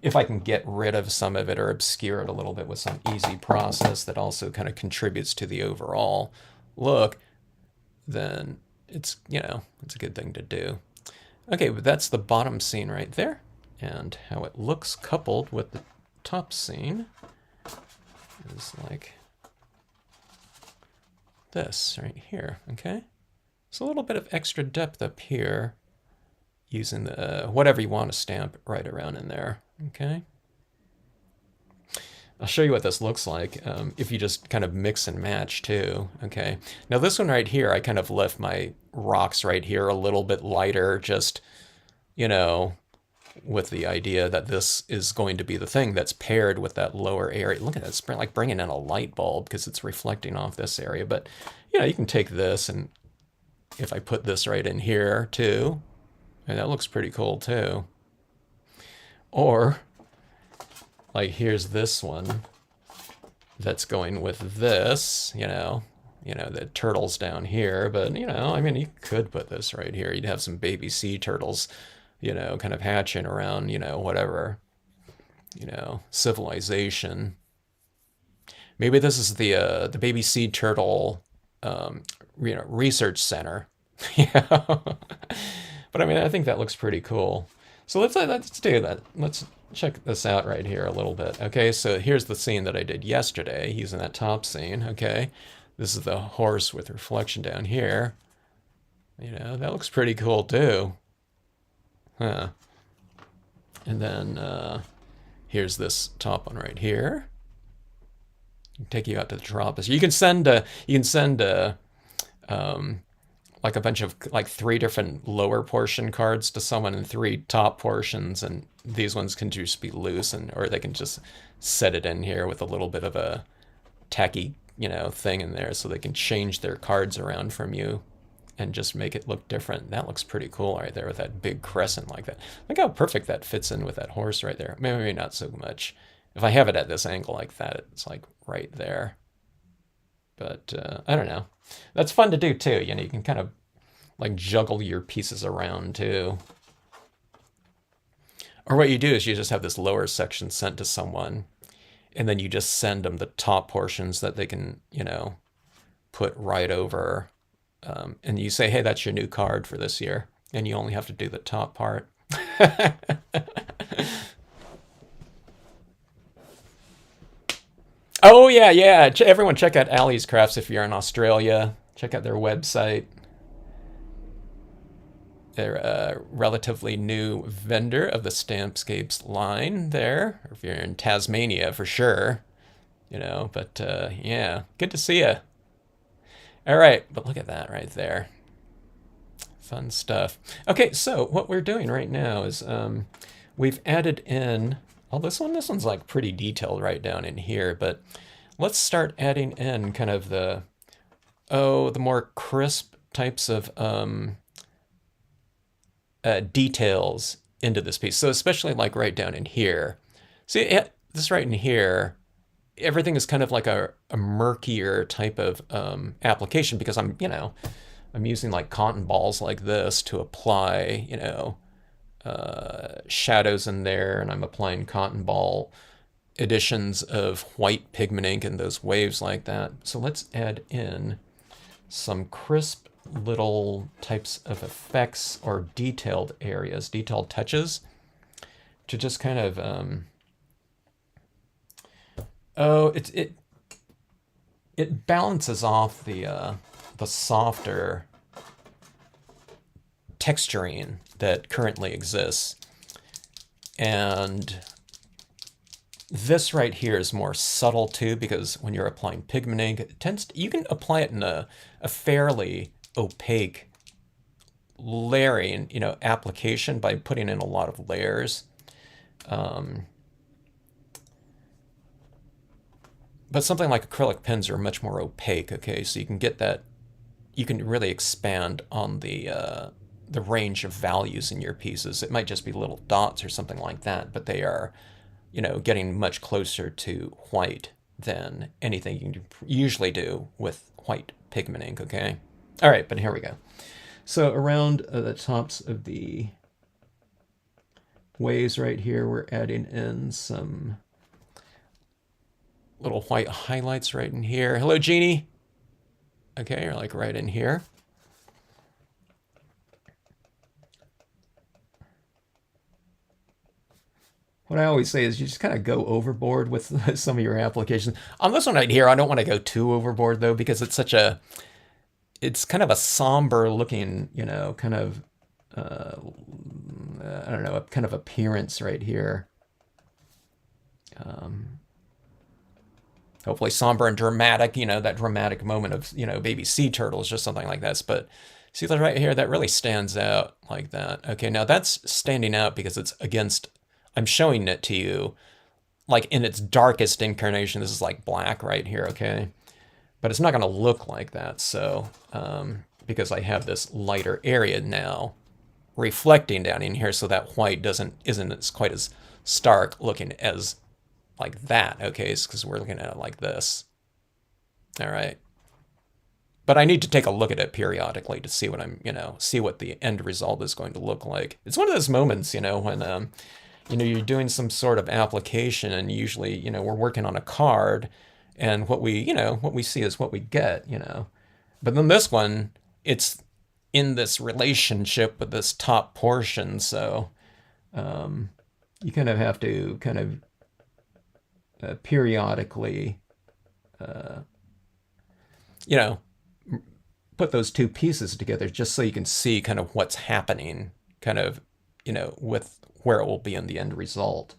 if I can get rid of some of it or obscure it a little bit with some easy process that also kind of contributes to the overall look, then it's, you know, it's a good thing to do. Okay, but that's the bottom scene right there, and how it looks coupled with the top scene is like this right here, okay? So a little bit of extra depth up here using the whatever you want to stamp right around in there, okay? I'll show you what this looks like if you just kind of mix and match too, okay? Now this one right here, I kind of left my rocks right here a little bit lighter, just, you know, with the idea that this is going to be the thing that's paired with that lower area. Look at that, it's like bringing in a light bulb because it's reflecting off this area. But, you know, you can take this, and if I put this right in here too, and that looks pretty cool too. Or, like, here's this one that's going with this, you know, the turtles down here. But, you know, I mean, you could put this right here. You'd have some baby sea turtles, you know, kind of hatching around, you know, whatever, you know, civilization. Maybe this is the baby sea turtle, you know, research center. Yeah. But I mean, I think that looks pretty cool. So let's do that. Let's check this out right here a little bit. Okay, so here's the scene that I did yesterday using that top scene. Okay, this is the horse with reflection down here. You know, that looks pretty cool too. Huh. And then here's this top one right here. Take you out to the tropics. You can send like a bunch of like 3 different lower portion cards to someone and 3 top portions, and these ones can just be loose, and or they can just set it in here with a little bit of a tacky, you know, thing in there, so they can change their cards around from you and just make it look different. That looks pretty cool right there with that big crescent like that. Look how perfect that fits in with that horse right there. Maybe not so much. If I have it at this angle like that, it's like right there. But I don't know. That's fun to do too. You know, you can kind of like juggle your pieces around too. Or what you do is you just have this lower section sent to someone, and then you just send them the top portions that they can, you know, put right over, and you say, hey, that's your new card for this year, and you only have to do the top part. Oh yeah, yeah. Everyone check out Ali's Crafts if you're in Australia. Check out their website. They're a relatively new vendor of the Stampscapes line there. Or if you're in Tasmania, for sure. But yeah, good to see you. All right, but look at that right there. Fun stuff. Okay, so what we're doing right now is we've added in, oh, this one's like pretty detailed right down in here, but let's start adding in kind of the more crisp types of details into this piece. So especially like right down in here. See, this right in here, everything is kind of like a murkier type of application because I'm using like cotton balls like this to apply, shadows in there, and I'm applying cotton ball additions of white pigment ink in those waves like that. So let's add in some crisp little types of effects or detailed areas, detailed touches, to just kind of it balances off the softer texturing that currently exists. And this right here is more subtle too, because when you're applying pigment ink, it tends to, you can apply it in a fairly opaque layering, application by putting in a lot of layers. But something like acrylic pens are much more opaque, okay? So you can get that, you can really expand on the range of values in your pieces. It might just be little dots or something like that, but they are, getting much closer to white than anything you can usually do with white pigment ink, okay? All right, but here we go. So around the tops of the waves right here, we're adding in some little white highlights right in here. Hello, Jeannie. Okay, you're like right in here. What I always say is you just kind of go overboard with some of your applications. On this one right here, I don't want to go too overboard though, because it's it's kind of a somber looking, kind of, I don't know, a kind of appearance right here. Hopefully somber and dramatic, that dramatic moment of, baby sea turtles or something like that. But see that right here, that really stands out like that. Okay, now that's standing out because it's against, I'm showing it to you like in its darkest incarnation. This is like black right here, okay? But it's not going to look like that. So because I have this lighter area now reflecting down in here, so that white isn't as quite as stark looking as like that, okay? It's because we're looking at it like this. All right. But I need to take a look at it periodically to see what see what the end result is going to look like. It's one of those moments, when you're doing some sort of application, and usually, we're working on a card, and what we see is what we get, But then this one, it's in this relationship with this top portion, so you kind of have to kind of periodically, put those two pieces together just so you can see kind of what's happening, kind of, with where it will be in the end result.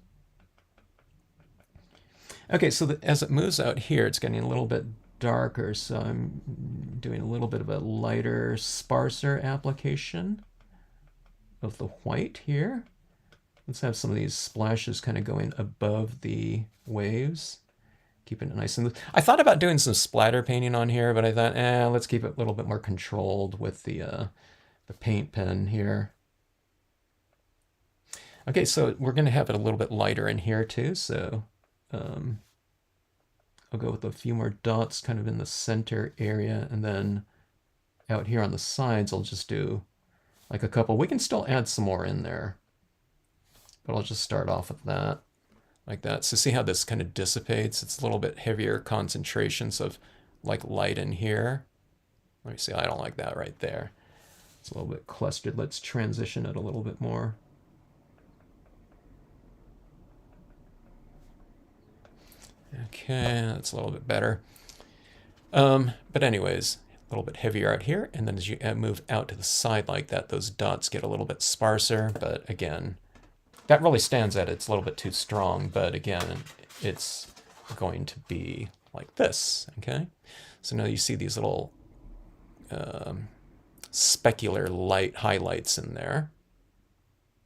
Okay, so as it moves out here, it's getting a little bit darker, so I'm doing a little bit of a lighter, sparser application of the white here. Let's have some of these splashes kind of going above the waves, keeping it nice and loose. I thought about doing some splatter painting on here, but I thought, let's keep it a little bit more controlled with the paint pen here. Okay, so we're going to have it a little bit lighter in here too, so I'll go with a few more dots kind of in the center area, and then out here on the sides I'll just do like a couple. We can still add some more in there, but I'll just start off with that, like that. So see how this kind of dissipates? It's a little bit heavier concentrations of like light in here. Let me see, I don't like that right there. It's a little bit clustered. Let's transition it a little bit more. Okay, that's a little bit better. But anyways, a little bit heavier out here, and then as you move out to the side like that, those dots get a little bit sparser, but again, that really stands out. It's a little bit too strong, but again, it's going to be like this, okay? So now you see these little specular light highlights in there.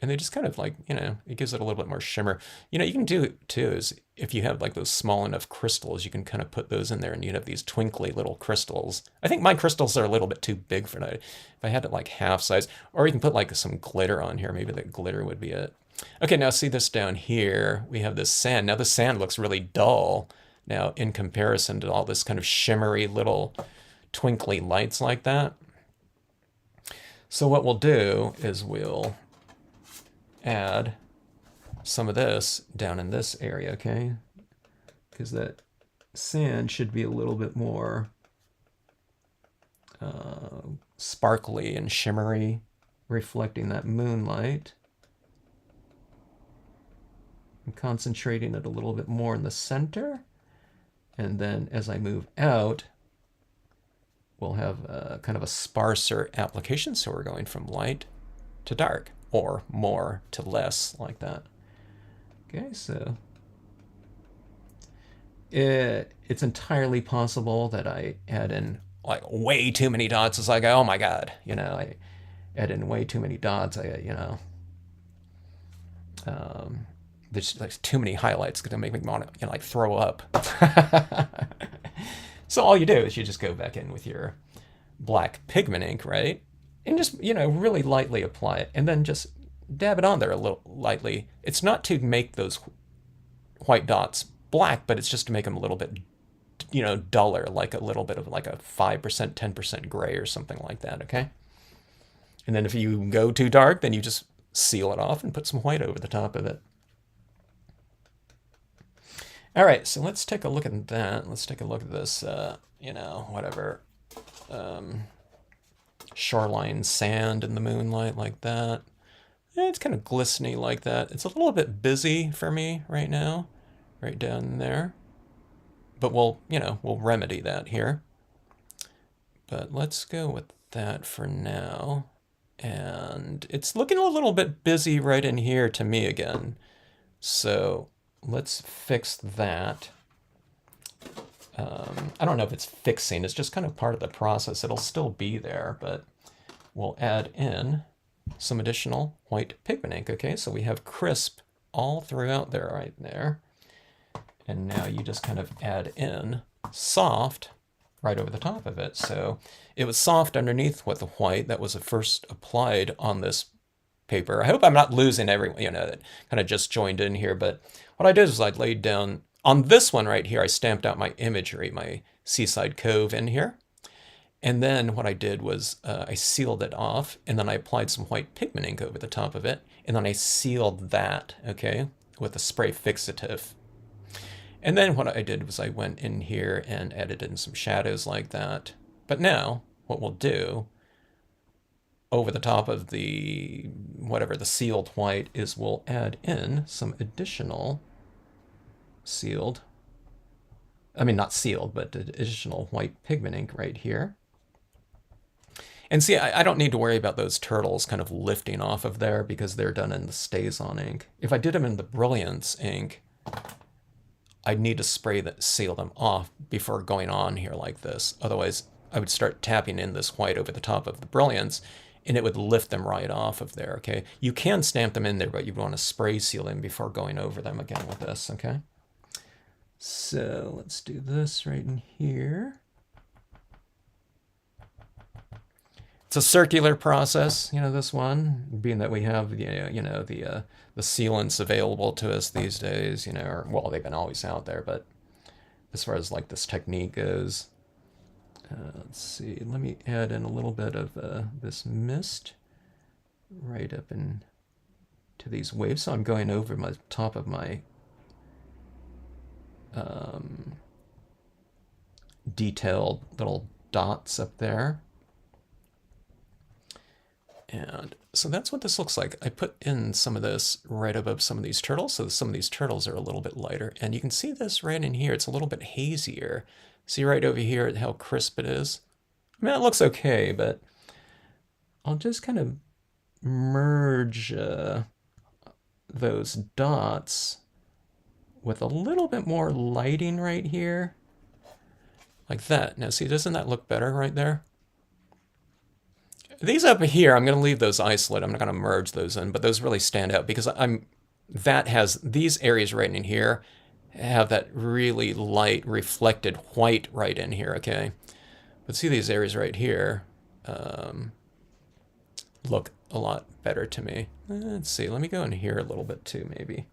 And they just kind of like, you know, it gives it a little bit more shimmer. You know, you can do it too, is if you have like those small enough crystals, you can kind of put those in there and you'd have these twinkly little crystals. I think my crystals are a little bit too big for that. If I had it like half size, or you can put like some glitter on here. Maybe that glitter would be it. Okay, now see this down here. We have this sand. Now the sand looks really dull now in comparison to all this kind of shimmery little twinkly lights like that. So what we'll do is we'll add some of this down in this area, okay? Because that sand should be a little bit more sparkly and shimmery, reflecting that moonlight. I'm concentrating it a little bit more in the center, and then as I move out, we'll have kind of a sparser application, so we're going from light to dark, or more to less, like that. Okay, so it's entirely possible that I add in like way too many dots. It's like, oh my god, you know, I add in way too many dots. There's like too many highlights going to make me want to, you know, like throw up. So all you do is you just go back in with your black pigment ink, right? And just, you know, really lightly apply it, and then just dab it on there a little lightly. It's not to make those white dots black, but it's just to make them a little bit, you know, duller, like a little bit of like a 5%, 10% gray or something like that, okay? And then if you go too dark, then you just seal it off and put some white over the top of it. All right, so let's take a look at that. Let's take a look at this, you know, whatever. Shoreline sand in the moonlight like that. It's kind of glistening like that. It's a little bit busy for me right now, right down there. But we'll, you know, we'll remedy that here. But let's go with that for now. And it's looking a little bit busy right in here to me again. So let's fix that. I don't know if it's fixing, it's just kind of part of the process. It'll still be there, but we'll add in some additional white pigment ink, okay? So we have crisp all throughout there, right there. And now you just kind of add in soft right over the top of it. So it was soft underneath with the white that was first applied on this paper. I hope I'm not losing everyone, you know, that kind of just joined in here, but what I did is I laid down on this one right here, I stamped out my imagery, my Seaside Cove in here. And then what I did was I sealed it off, and then I applied some white pigment ink over the top of it, and then I sealed that, okay, with a spray fixative. And then what I did was I went in here and added in some shadows like that. But now what we'll do over the top of the, whatever, the sealed white is we'll add in some additional sealed, I mean, not sealed, but additional white pigment ink right here. And see, I don't need to worry about those turtles kind of lifting off of there because they're done in the StazOn ink. If I did them in the Brilliance ink, I'd need to spray that, seal them off before going on here like this. Otherwise, I would start tapping in this white over the top of the Brilliance, and it would lift them right off of there, okay? You can stamp them in there, but you want to spray seal them before going over them again with this, okay? So let's do this right in here. It's a circular process, you know, this one, being that we have, you know, the sealants available to us these days, you know, or, well, they've been always out there, but as far as like this technique goes, let's see, let me add in a little bit of this mist right up in to these waves. So I'm going over my top of my detailed little dots up there. And so that's what this looks like. I put in some of this right above some of these turtles, so some of these turtles are a little bit lighter. And you can see this right in here. It's a little bit hazier. See right over here how crisp it is? I mean, it looks okay, but I'll just kind of merge those dots with a little bit more lighting right here, like that. Now see, doesn't that look better right there? These up here, I'm going to leave those isolate. I'm not going to merge those in, but those really stand out because that has these areas right in here have that really light reflected white right in here, okay? But see these areas right here look a lot better to me. Let's see, let me go in here a little bit too, maybe.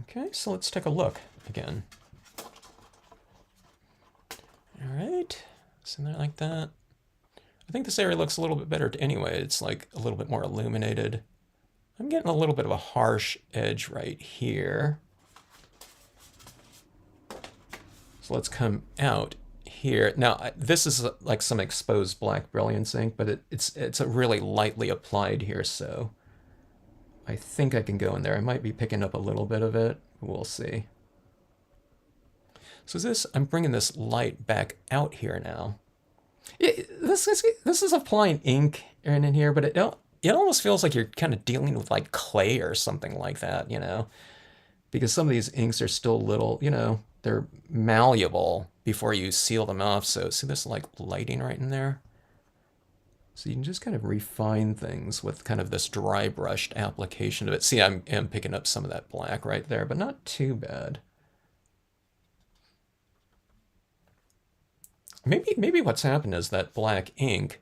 Okay, so let's take a look again. All right, so there like that. I think this area looks a little bit better anyway. It's like a little bit more illuminated. I'm getting a little bit of a harsh edge right here. So let's come out here. Now, this is like some exposed black brilliance ink, but it's a really lightly applied here, so I think I can go in there. I might be picking up a little bit of it. We'll see. So I'm bringing this light back out here now. This is applying ink in here, but it almost feels like you're kind of dealing with like clay or something like that, you know, because some of these inks are still little, you know, they're malleable before you seal them off. So see this like lighting right in there? So you can just kind of refine things with kind of this dry brushed application of it. See, I am picking up some of that black right there, but not too bad. Maybe what's happened is that black ink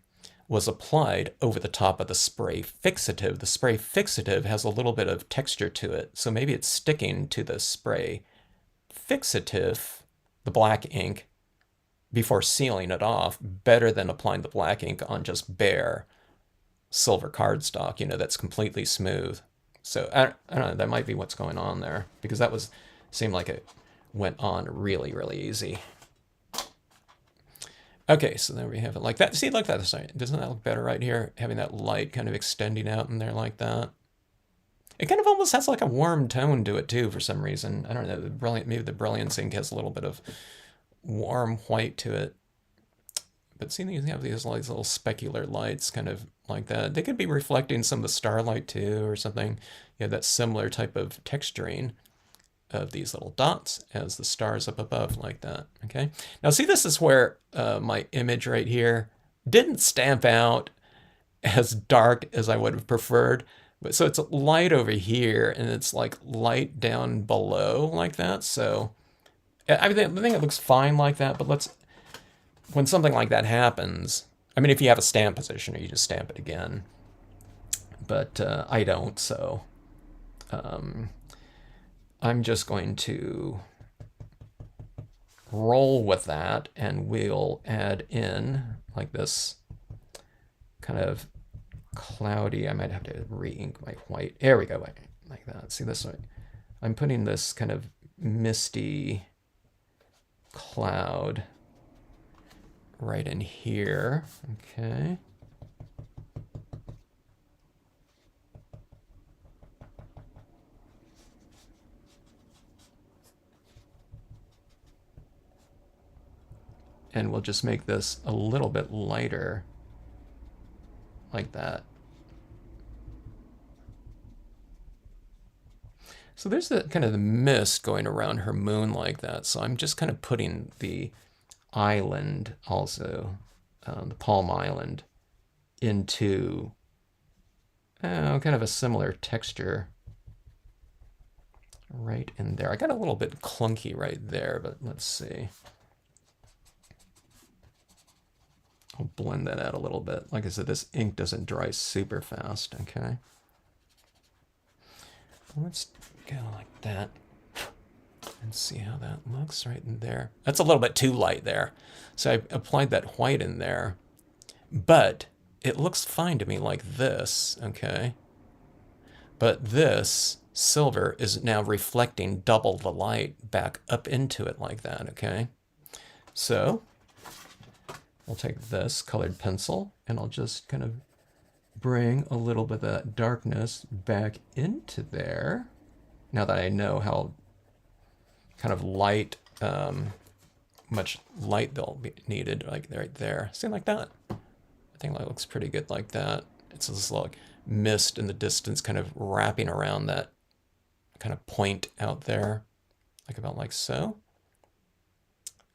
was applied over the top of the spray fixative. The spray fixative has a little bit of texture to it, so maybe it's sticking to the spray fixative, the black ink, before sealing it off, better than applying the black ink on just bare silver cardstock, you know, that's completely smooth. So I don't know, that might be what's going on there, because that seemed like it went on really, really easy. Okay, so there we have it like that. See, like that. Sorry, doesn't that look better right here? Having that light kind of extending out in there like that. It kind of almost has like a warm tone to it too for some reason. I don't know. Maybe the brilliance ink has a little bit of warm white to it. But see, you have these like little specular lights kind of like that. They could be reflecting some of the starlight too or something. You have that similar type of texturing of these little dots as the stars up above like that, okay? Now see, this is where my image right here didn't stamp out as dark as I would have preferred. But so it's light over here and it's like light down below like that. So I think it looks fine like that, but when something like that happens, I mean, if you have a stamp position, you just stamp it again. But I don't, so I'm just going to roll with that, and we'll add in like this kind of cloudy. I might have to re-ink my white. There we go, like that. See this way? I'm putting this kind of misty cloud right in here. Okay. And we'll just make this a little bit lighter, like that. So there's the kind of the mist going around her moon like that. So I'm just kind of putting the island also, the Palm Island, into kind of a similar texture right in there. I got a little bit clunky right there, but let's see. I'll blend that out a little bit. Like I said, this ink doesn't dry super fast, okay? Let's go like that and see how that looks right in there. That's a little bit too light there. So I applied that white in there, but it looks fine to me like this, okay? But this silver is now reflecting double the light back up into it like that, okay? So I'll take this colored pencil and I'll just kind of bring a little bit of that darkness back into there. Now that I know how kind of light, much light they'll be needed, like right there. See, like that? I think that looks pretty good like that. It's this like mist in the distance kind of wrapping around that kind of point out there, like about like so.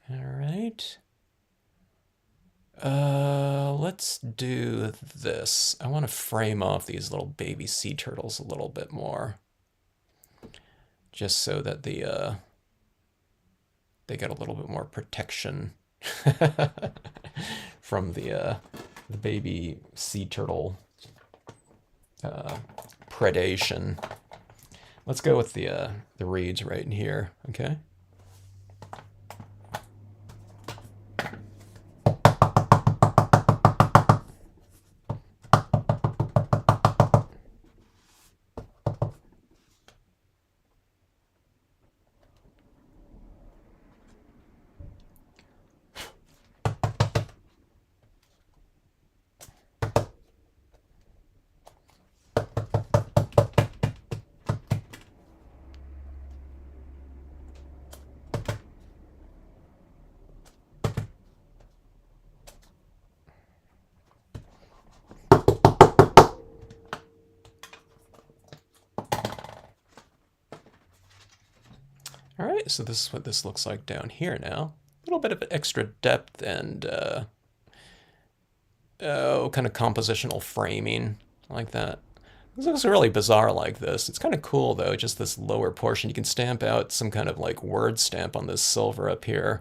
All right. Let's do this. I want to frame off these little baby sea turtles a little bit more, just so that they get a little bit more protection from the baby sea turtle predation. Let's go with the reeds right in here, okay? All right, so this is what this looks like down here now. A little bit of extra depth and kind of compositional framing like that. This looks really bizarre like this. It's kind of cool though, just this lower portion. You can stamp out some kind of like word stamp on this silver up here,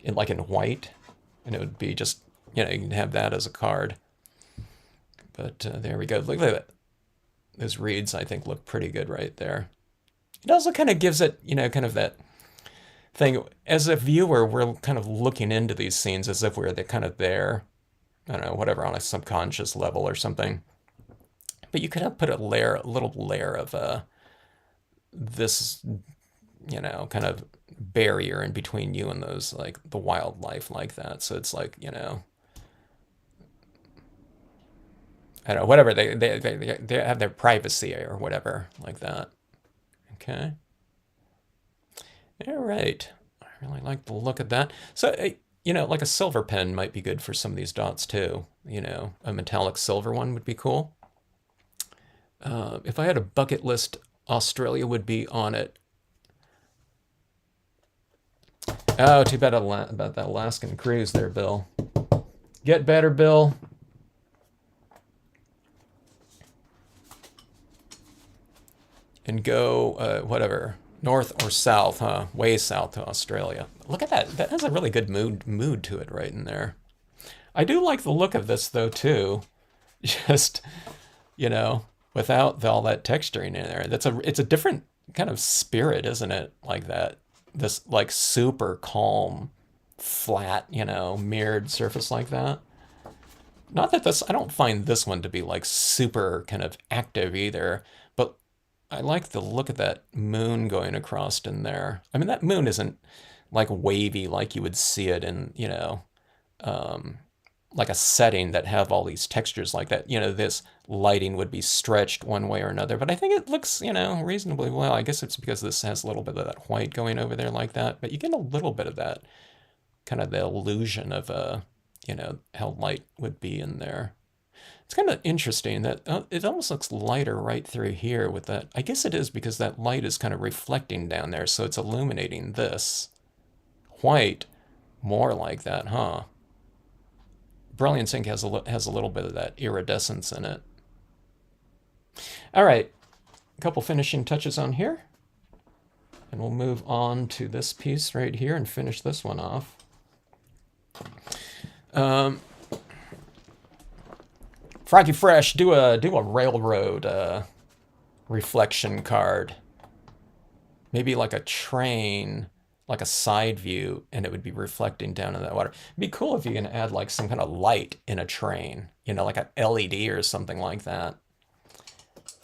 in white, and it would be just, you can have that as a card. But there we go. Look at that. Those reeds, I think, look pretty good right there. It also kind of gives it, kind of that thing. As a viewer, we're kind of looking into these scenes as if we're kind of there, I don't know, whatever, on a subconscious level or something. But you could have put a little layer of this, kind of barrier in between you and those, like, the wildlife like that. So it's like, I don't know, whatever, they have their privacy or whatever like that. Okay. All right. I really like the look of that. So, like a silver pen might be good for some of these dots too. A metallic silver one would be cool. If I had a bucket list, Australia would be on it. Oh, too bad about that Alaskan cruise there, Bill. Get better, Bill. And go, whatever, north or south, huh? Way south to Australia. Look at that. That has a really good mood to it right in there. I do like the look of this, though, too. Just, without all that texturing in there. It's a different kind of spirit, isn't it? Like that. This, like, super calm, flat, mirrored surface like that. Not that I don't find this one to be, like, super kind of active either, but I like the look of that moon going across in there. I mean, that moon isn't like wavy like you would see it in, like a setting that have all these textures like that. This lighting would be stretched one way or another, but I think it looks, reasonably well. I guess it's because this has a little bit of that white going over there like that, but you get a little bit of that kind of the illusion of, how light would be in there. It's kind of interesting that it almost looks lighter right through here with that. I guess it is because that light is kind of reflecting down there, so it's illuminating this white more like that, huh? Brilliance ink has a little bit of that iridescence in it. All right, a couple finishing touches on here, and we'll move on to this piece right here and finish this one off. Froggy Fresh, do a railroad reflection card. Maybe like a train, like a side view, and it would be reflecting down in that water. It'd be cool if you can add like some kind of light in a train, like an LED or something like that.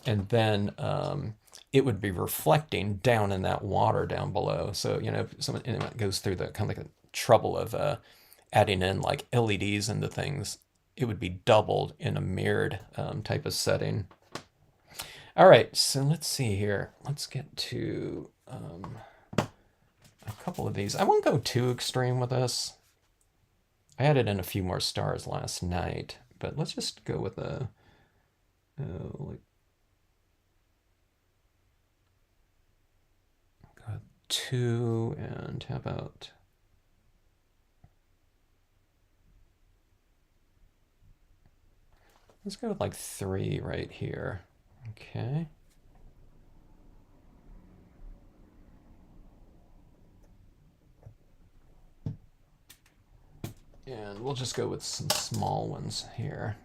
And then it would be reflecting down in that water down below. So, you know, if someone goes through the kind of like the trouble of adding in like LEDs into things, it would be doubled in a mirrored type of setting. All right, so let's see here. Let's get to a couple of these. I won't go too extreme with this. I added in a few more stars last night, but let's just go with a like 2, and how about let's go with like 3 right here. Okay. And we'll just go with some small ones here.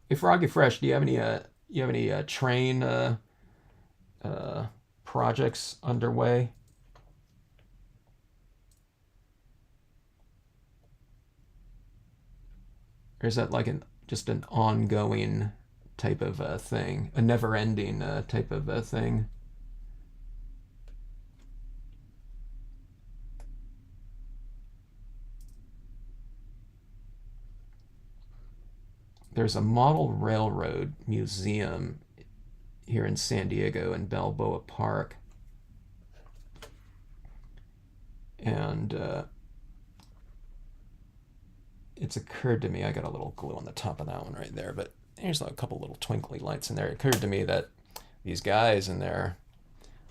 Hey, Froggy Fresh, do you have any train projects underway? Or is that like just an ongoing type of thing, a never-ending type of thing? There's a model railroad museum here in San Diego in Balboa Park. And it's occurred to me, I got a little glue on the top of that one right there, but there's a couple little twinkly lights in there. It occurred to me that these guys in there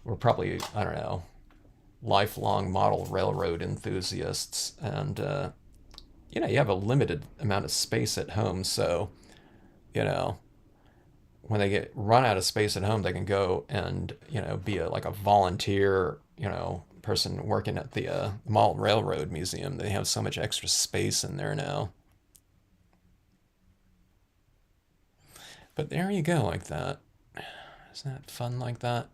were probably, I don't know, lifelong model railroad enthusiasts. And, you know, you have a limited amount of space at home, so, you know, when they get run out of space at home, they can go and, you know, be like a volunteer, you know, person working at the Model Railroad Museum. They have so much extra space in there now. But there you go, like that. Isn't that fun like that?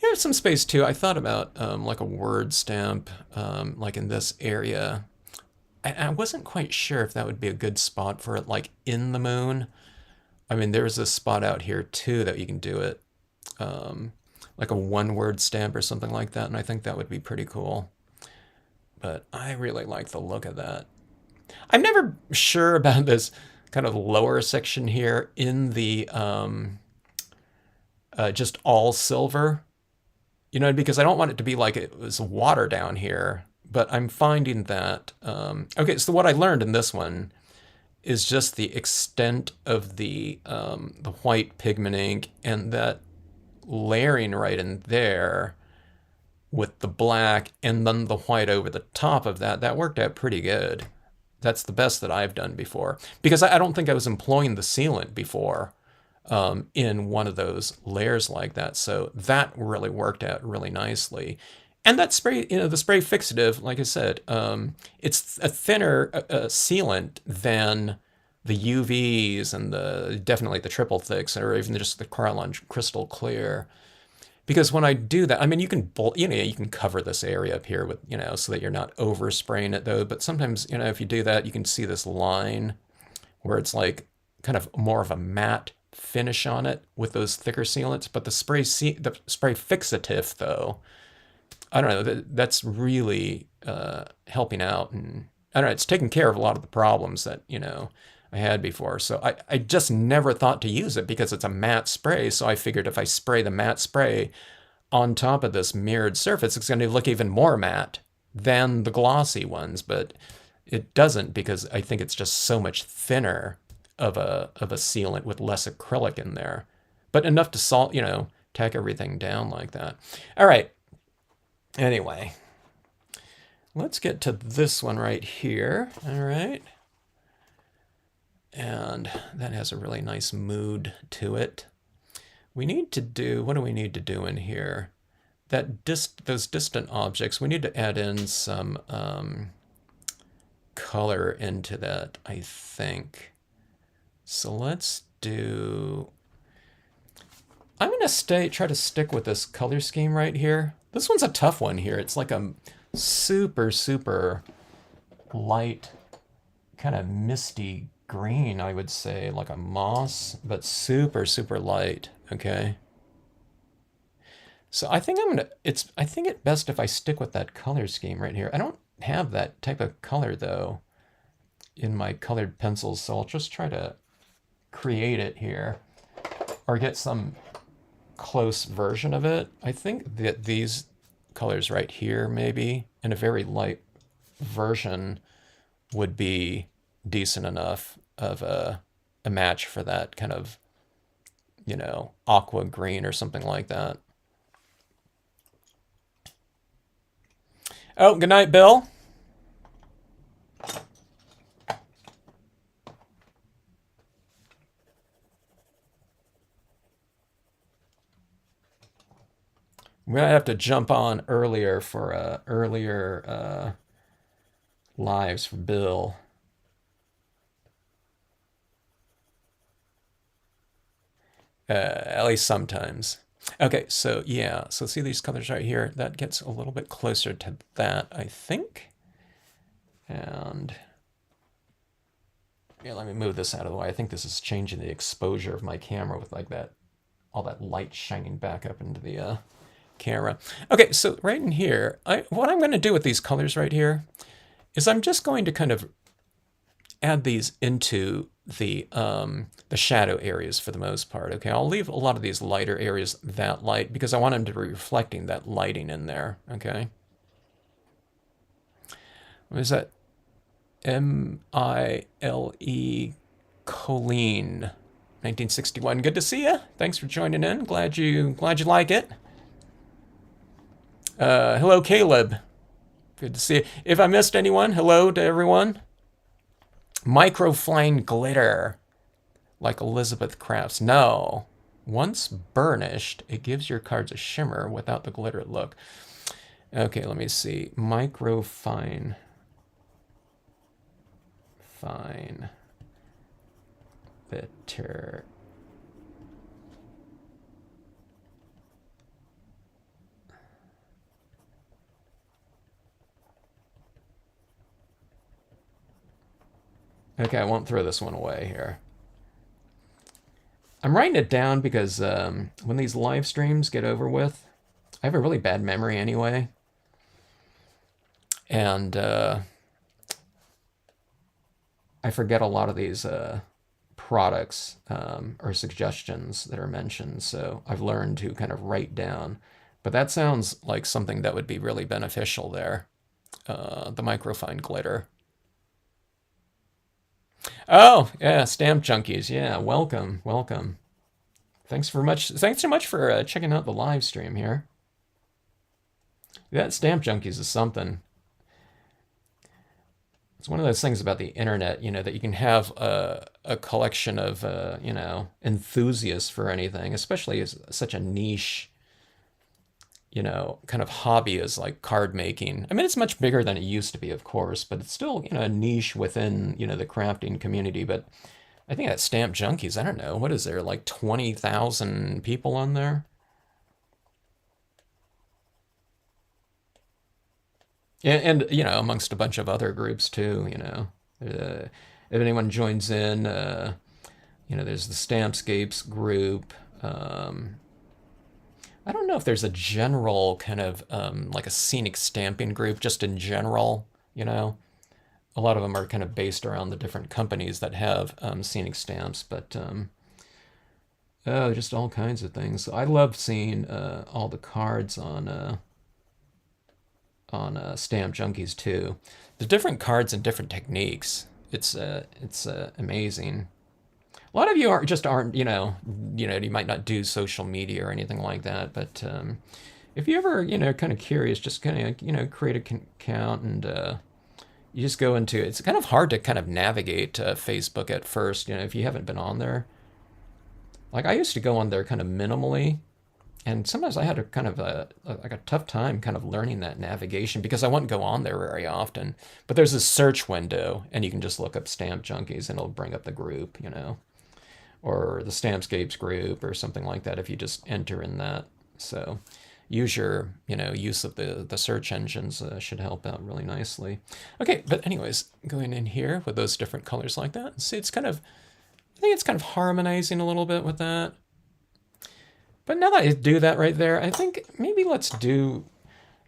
You have some space too. I thought about like a word stamp, like in this area. I wasn't quite sure if that would be a good spot for it, like in the moon. I mean, there's a spot out here too that you can do it. Like a one-word stamp or something like that, and I think that would be pretty cool. But I really like the look of that. I'm never sure about this kind of lower section here in the just all silver, you know, because I don't want it to be like it was water down here. But I'm finding that, okay, so what I learned in this one is just the extent of the white pigment ink, and that layering right in there with the black and then the white over the top of that, that worked out pretty good. That's the best that I've done before, because I don't think I was employing the sealant before in one of those layers like that. So that really worked out really nicely. And that spray, you know, the spray fixative, like I said, it's a thinner sealant than the UVs and definitely the triple thicks, or even just the Krylon crystal clear. Because when I do that, I mean, you can cover this area up here with, you know, so that you're not overspraying it though. But sometimes, you know, if you do that, you can see this line where it's like kind of more of a matte finish on it with those thicker sealants. But the spray fixative though, I don't know, that's really helping out, and I don't know, it's taking care of a lot of the problems that, you know, I had before. So I just never thought to use it because it's a matte spray. So I figured if I spray the matte spray on top of this mirrored surface, it's going to look even more matte than the glossy ones. But it doesn't, because I think it's just so much thinner of a sealant with less acrylic in there, but enough to you know, tack everything down like that. All right. Anyway, let's get to this one right here. All right. And that has a really nice mood to it. We need to do, what do we need to do in here? Those distant objects, we need to add in some color into that, I think. So let's do, I'm going to try to stick with this color scheme right here. This one's a tough one here. It's like a super, super light, kind of misty green, I would say, like a moss, but super, super light, okay? So I think I think it best if I stick with that color scheme right here. I don't have that type of color though in my colored pencils, so I'll just try to create it here or get some close version of it. I think that these colors right here, maybe in a very light version, would be decent enough of a match for that kind of, aqua green or something like that. Oh, good night, Bill. We're gonna have to jump on earlier for earlier lives for Bill. At least sometimes. Okay, so yeah, so see these colors right here? That gets a little bit closer to that, I think. And yeah, let me move this out of the way. I think this is changing the exposure of my camera with like that, all that light shining back up into the camera. Okay, so right in here, what I'm going to do with these colors right here is I'm just going to kind of add these into the shadow areas for the most part. Okay, I'll leave a lot of these lighter areas that light because I want them to be reflecting that lighting in there. Okay. What is that? M-I-L-E Colleen, 1961. Good to see you. Thanks for joining in. Glad you like it. Hello, Caleb. Good to see you. If I missed anyone, hello to everyone. Microfine glitter, like Elizabeth Crafts. No. Once burnished, it gives your cards a shimmer without the glitter look. Okay, let me see. Microfine. Fine. Glitter. Okay, I won't throw this one away here. I'm writing it down because when these live streams get over with, I have a really bad memory anyway. And I forget a lot of these products or suggestions that are mentioned. So I've learned to kind of write down. But that sounds like something that would be really beneficial there. The microfine glitter. Oh, yeah, Stamp Junkies. Yeah, welcome, welcome. Thanks so much for checking out the live stream here. That Stamp Junkies is something. It's one of those things about the internet, that you can have a collection of, enthusiasts for anything, especially as such a niche, kind of hobby as like card making. I mean, it's much bigger than it used to be, of course, but it's still, a niche within, the crafting community. But I think that Stamp Junkies, I don't know, what is there, like 20,000 people on there? And amongst a bunch of other groups too, if anyone joins in, there's the Stampscapes group. I don't know if there's a general kind of like a scenic stamping group, just in general, A lot of them are kind of based around the different companies that have scenic stamps, but just all kinds of things. So I love seeing all the cards on Stamp Junkies too. There's different cards and different techniques. It's amazing. A lot of you aren't you might not do social media or anything like that, but if you ever kind of curious, just kind of create an account and you just go into it. It's kind of hard to kind of navigate Facebook at first, if you haven't been on there. Like I used to go on there kind of minimally. And sometimes I had a kind of a tough time kind of learning that navigation because I wouldn't go on there very often. But there's this search window, and you can just look up Stamp Junkies, and it'll bring up the group, or the Stampscapes group or something like that if you just enter in that. So use your, use of the search engines should help out really nicely. Okay, but anyways, going in here with those different colors like that, see, it's kind of, I think it's kind of harmonizing a little bit with that. But now that I do that right there, I think maybe let's kind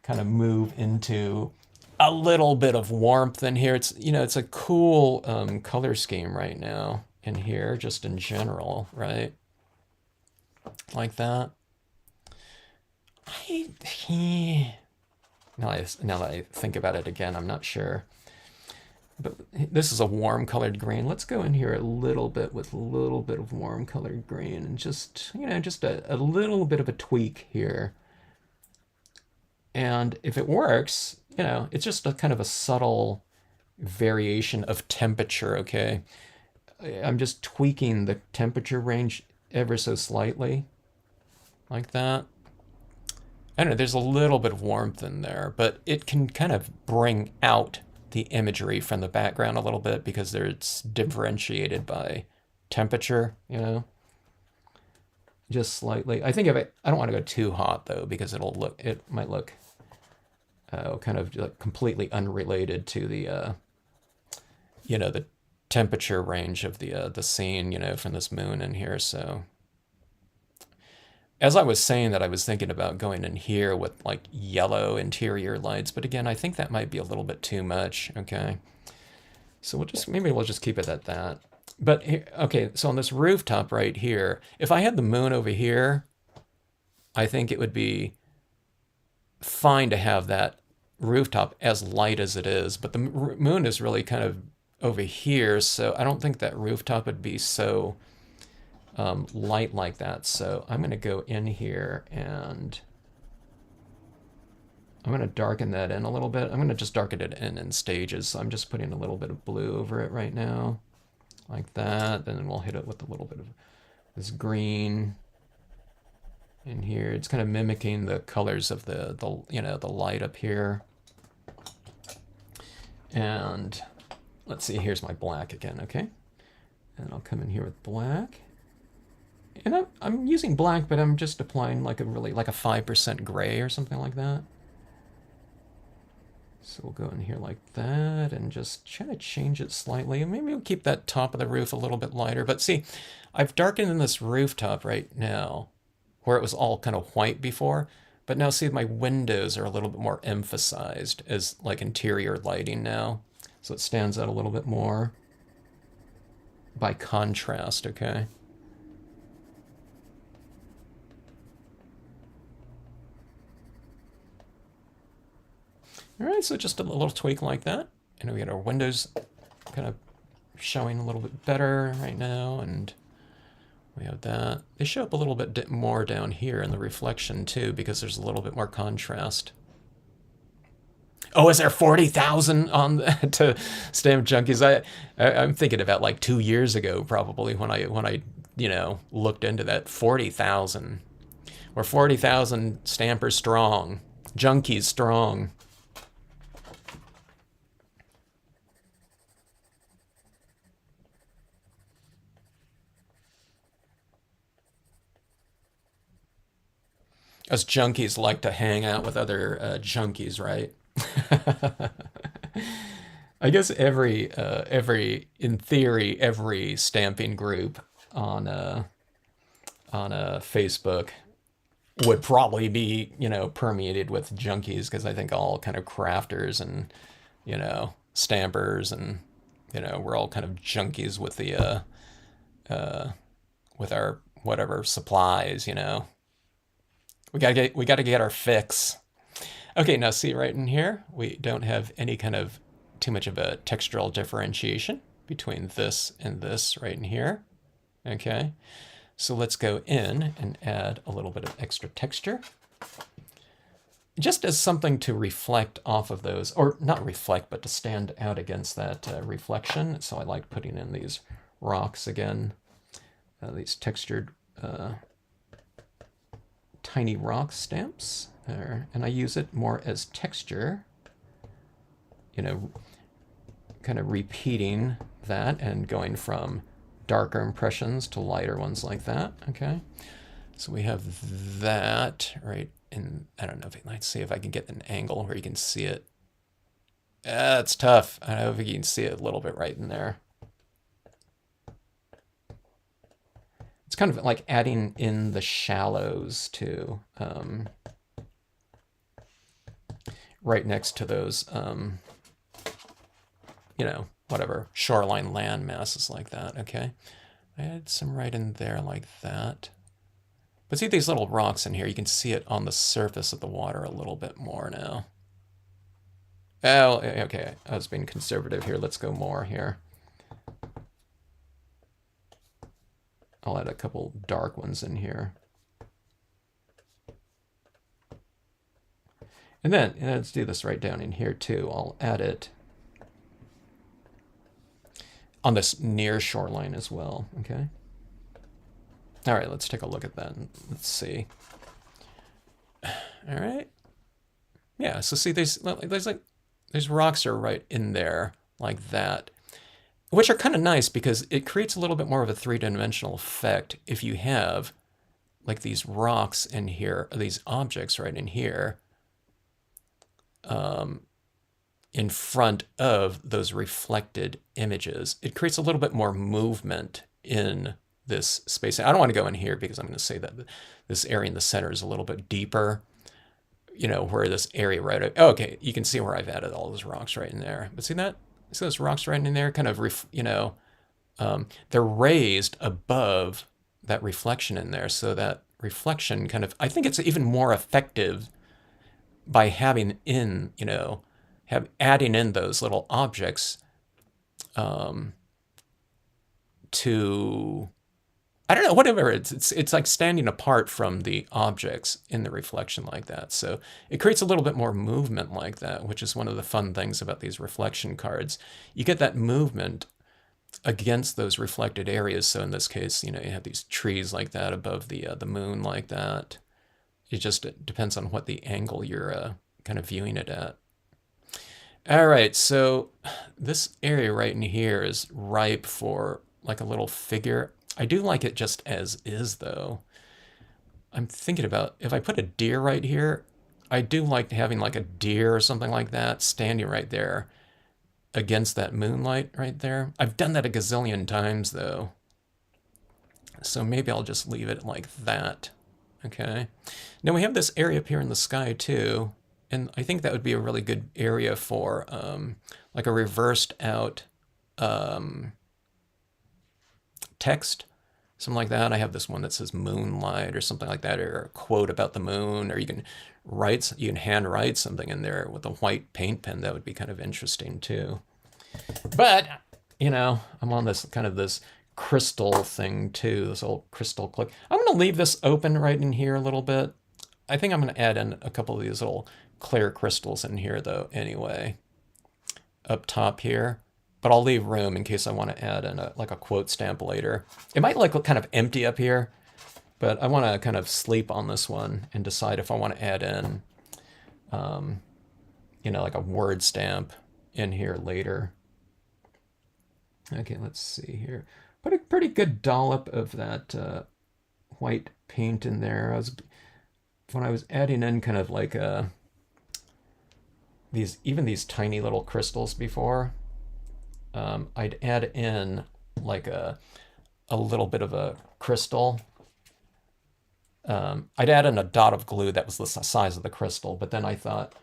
of move into a little bit of warmth in here. It's, it's a cool color scheme right now in here, just in general, right? Like that. Now that I think about it again, I'm not sure. But this is a warm colored green. Let's go in here a little bit with a little bit of warm colored green and just, just a little bit of a tweak here. And if it works, it's just a kind of a subtle variation of temperature, okay? I'm just tweaking the temperature range ever so slightly, like that. I don't know, there's a little bit of warmth in there, but it can kind of bring out the imagery from the background a little bit because it's differentiated by temperature, just slightly. I think I don't want to go too hot though, because it might look kind of like completely unrelated to the the temperature range of the scene, from this moon in here. So as I was saying that, I was thinking about going in here with like yellow interior lights, but again, I think that might be a little bit too much. Okay, so maybe we'll just keep it at that. But okay, so on this rooftop right here, if I had the moon over here, I think it would be fine to have that rooftop as light as it is, but the moon is really kind of over here, so I don't think that rooftop would be so light like that. So I'm going to go in here and I'm going to darken that in a little bit. I'm going to just darken it in stages. So I'm just putting a little bit of blue over it right now, like that. Then we'll hit it with a little bit of this green in here. It's kind of mimicking the colors of the light up here. And let's see, here's my black again, okay? And I'll come in here with black. And I'm using black, but I'm just applying like a 5% gray or something like that. So we'll go in here like that and just try to change it slightly. And maybe we'll keep that top of the roof a little bit lighter. But see, I've darkened in this rooftop right now where it was all kind of white before. But now see, my windows are a little bit more emphasized as like interior lighting now. So it stands out a little bit more by contrast, okay? All right, so just a little tweak like that. And we got our windows kind of showing a little bit better right now, and we have that. They show up a little bit more down here in the reflection too, because there's a little bit more contrast. Oh, is there 40,000 on to Stamp Junkies? I'm thinking about like 2 years ago, probably, when I looked into that. 40,000. We're 40,000 stampers strong, junkies strong. Us junkies like to hang out with other junkies, right? I guess in theory, every stamping group on Facebook would probably be, permeated with junkies, because I think all kind of crafters and, stampers and, we're all kind of junkies with the, with our whatever supplies, We gotta get our fix. Okay, now see right in here, we don't have any kind of too much of a textural differentiation between this and this right in here. Okay, so let's go in and add a little bit of extra texture, just as something to reflect off of those, or not reflect, but to stand out against that reflection. So I like putting in these rocks again, these textured tiny rock stamps, and I use it more as texture, kind of repeating that and going from darker impressions to lighter ones like that. Okay, so we have that right in, I don't know if, let's see if I can get an angle where you can see it. It's tough. I don't know if you can see it a little bit right in there. It's kind of like adding in the shallows too, right next to those, you know, whatever, shoreline land masses like that, okay? I added some right in there like that. But see these little rocks in here, you can see it on the surface of the water a little bit more now. Oh, okay, I was being conservative here. Let's go more here. I'll add a couple dark ones in here. And then let's do this right down in here too. I'll add it on this near shoreline as well, okay? All right, let's take a look at that. Let's see. All right. Yeah, so see, there's rocks are right in there like that, which are kind of nice because it creates a little bit more of a three-dimensional effect if you have like these rocks in here, or these objects right in here, in front of those reflected images. It creates a little bit more movement in this space. I don't want to go in here because I'm going to say that this area in the center is a little bit deeper, you know, where this area right, oh, okay, you can see where I've added all those rocks right in there. But see that? See those rocks right in there? Kind of, you know, they're raised above that reflection in there. So that reflection kind of, I think it's even more effective by having in, you know, adding in those little objects to, I don't know, whatever, it's like standing apart from the objects in the reflection like that. So it creates a little bit more movement like that, which is one of the fun things about these reflection cards. You get that movement against those reflected areas. So in this case, you know, you have these trees like that above the moon like that. It just depends on what the angle you're kind of viewing it at. All right, so this area right in here is ripe for like a little figure. I do like it just as is, though. I'm thinking about if I put a deer right here, I do like having like a deer or something like that standing right there against that moonlight right there. I've done that a gazillion times, though. So maybe I'll just leave it like that. Okay. Now we have this area up here in the sky, too. And I think that would be a really good area for like a reversed out text, something like that. I have this one that says Moonlight or something like that, or a quote about the moon, or you can hand write something in there with a white paint pen. That would be kind of interesting too. But, you know, I'm on this kind of this crystal thing too, this old crystal click. I'm going to leave this open right in here a little bit. I think I'm going to add in a couple of these little clear crystals in here though anyway, up top here. But I'll leave room in case I want to add in like a quote stamp later. It might look kind of empty up here, but I want to kind of sleep on this one and decide if I want to add in, you know, like a word stamp in here later. Okay, let's see here. Put a pretty good dollop of that white paint in there. When I was adding in kind of like these tiny little crystals before, I'd add in like a little bit of a crystal. I'd add in a dot of glue that was the size of the crystal, but then I thought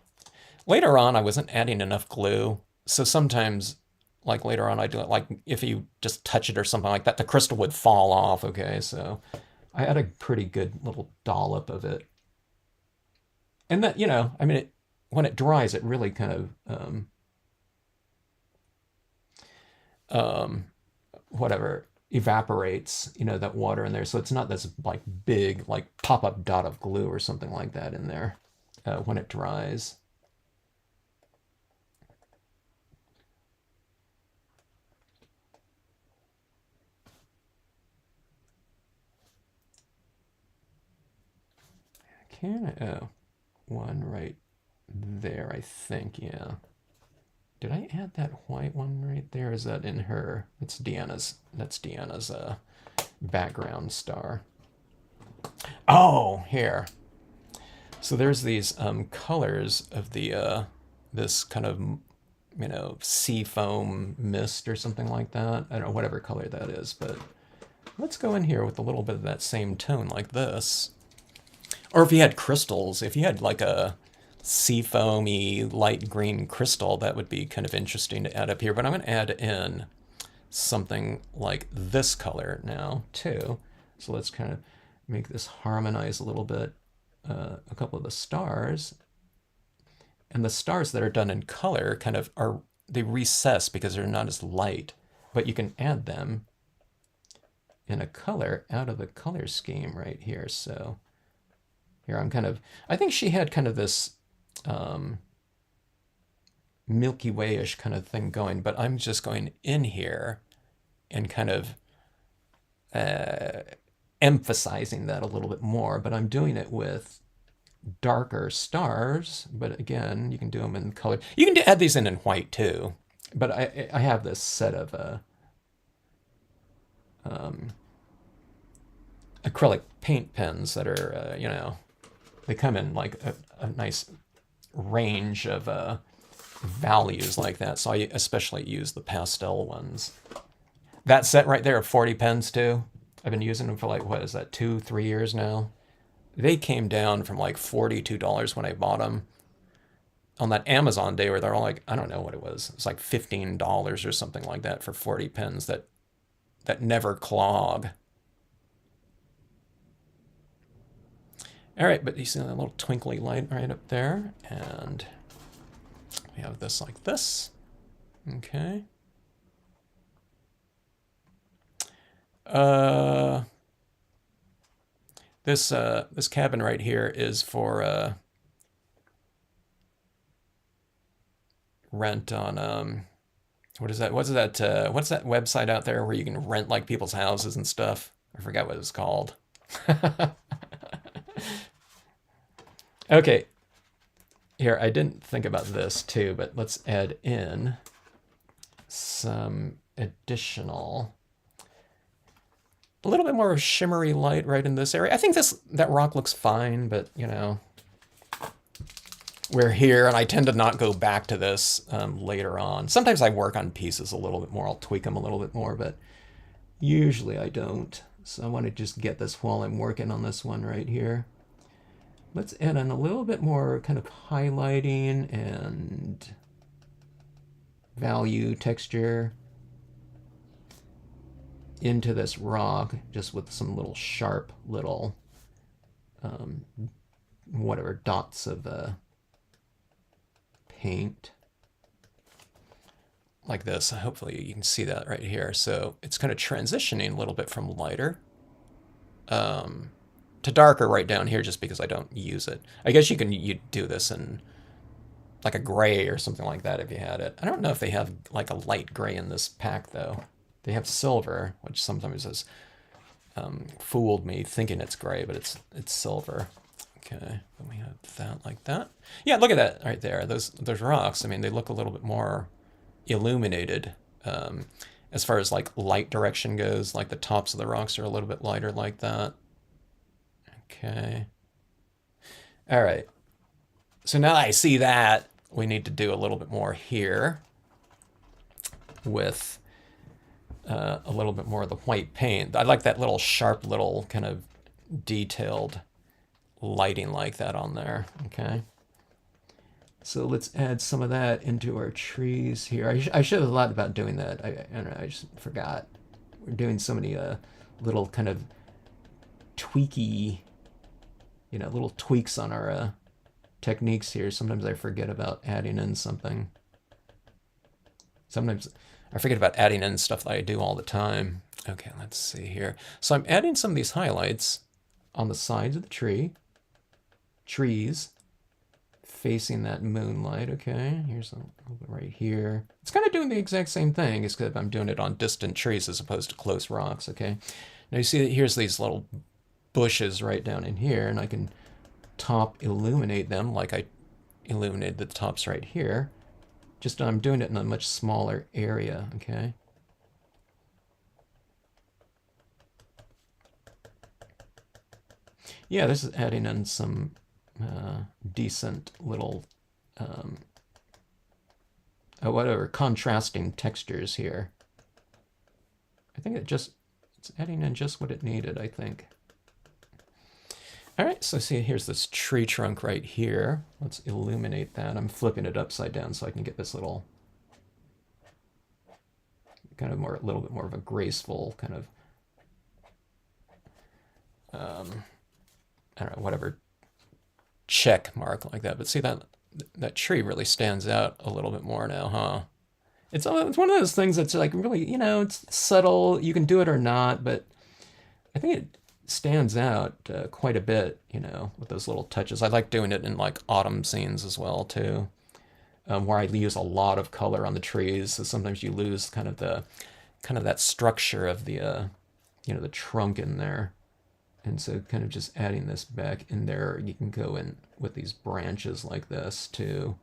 later on I wasn't adding enough glue. So sometimes, like later on, I do it like if you just touch it or something like that, the crystal would fall off. Okay, so I had a pretty good little dollop of it. And that, you know, I mean, when it dries, it really kind of, whatever, evaporates, you know, that water in there. So it's not this like big, like pop-up dot of glue or something like that in there when it dries. Oh, one right there, I think, yeah. Did I add that white one right there? Is that in her? That's Deanna's background star. Oh, here. So there's these colors of the this kind of, you know, sea foam mist or something like that. I don't know, whatever color that is, but let's go in here with a little bit of that same tone like this. Or if you had crystals, if you had like a sea foamy light green crystal, that would be kind of interesting to add up here. But I'm going to add in something like this color now too. So let's kind of make this harmonize a little bit. A couple of the stars. And the stars that are done in color kind of are, they recess because they're not as light, but you can add them in a color out of the color scheme right here. So here I'm kind of, I think she had kind of this Milky Way-ish kind of thing going, but I'm just going in here and kind of emphasizing that a little bit more, but I'm doing it with darker stars. But again, you can do them in color. You can add these in white too, but I have this set of acrylic paint pens that are, you know, they come in like a nice range of values like that. So I especially use the pastel ones. That set right there of 40 pens too. I've been using them for like, what is that, 2-3 years now? They came down from like $42 when I bought them on that Amazon day where they're all like, I don't know what it was. It's like $15 or something like that for 40 pens that never clog. All right, but you see that little twinkly light right up there, and we have this like this. Okay. This cabin right here is for rent on what is that? What's that website out there where you can rent like people's houses and stuff? I forgot what it's called. Okay. Here, I didn't think about this too, but let's add in some additional, a little bit more shimmery light right in this area. I think that rock looks fine, but you know, we're here, and I tend to not go back to this later on. Sometimes I work on pieces a little bit more. I'll tweak them a little bit more, but usually I don't. So I want to just get this while I'm working on this one right here. Let's add in a little bit more kind of highlighting and value texture into this rock, just with some little sharp little whatever dots of paint like this. Hopefully you can see that right here. So it's kind of transitioning a little bit from lighter to darker right down here, just because I don't use it. I guess you'd do this in like a gray or something like that if you had it. I don't know if they have like a light gray in this pack though. They have silver, which sometimes has fooled me thinking it's gray, but it's silver. Okay, then we have that like that. Yeah, look at that right there. Those rocks, I mean, they look a little bit more illuminated as far as like light direction goes. Like the tops of the rocks are a little bit lighter like that. Okay. All right. So now I see that, we need to do a little bit more here with a little bit more of the white paint. I like that little sharp little kind of detailed lighting like that on there. Okay. So let's add some of that into our trees here. I should have thought about doing that. I don't know, I just forgot. We're doing so many little kind of tweaky, you know, little tweaks on our techniques here. Sometimes I forget about adding in something. Sometimes I forget about adding in stuff that I do all the time. Okay, let's see here. So I'm adding some of these highlights on the sides of the trees, facing that moonlight. Okay, here's a little bit right here. It's kind of doing the exact same thing, except I'm doing it on distant trees as opposed to close rocks. Okay, now you see that here's these little bushes right down in here, and I can top illuminate them like I illuminated the tops right here. Just I'm doing it in a much smaller area. Okay. Yeah, this is adding in some decent little, whatever, contrasting textures here. I think it's adding in just what it needed, I think. All right, so see, here's this tree trunk right here. Let's illuminate that. I'm flipping it upside down so I can get this little, kind of a little bit more of a graceful kind of, I don't know, whatever check mark like that. But see, that tree really stands out a little bit more now, huh? It's one of those things that's like really, it's subtle. You can do it or not, but I think it stands out quite a bit, with those little touches. I like doing it in like autumn scenes as well too, where I use a lot of color on the trees. So sometimes you lose kind of that structure of the the trunk in there. And so kind of just adding this back in there, you can go in with these branches like this too.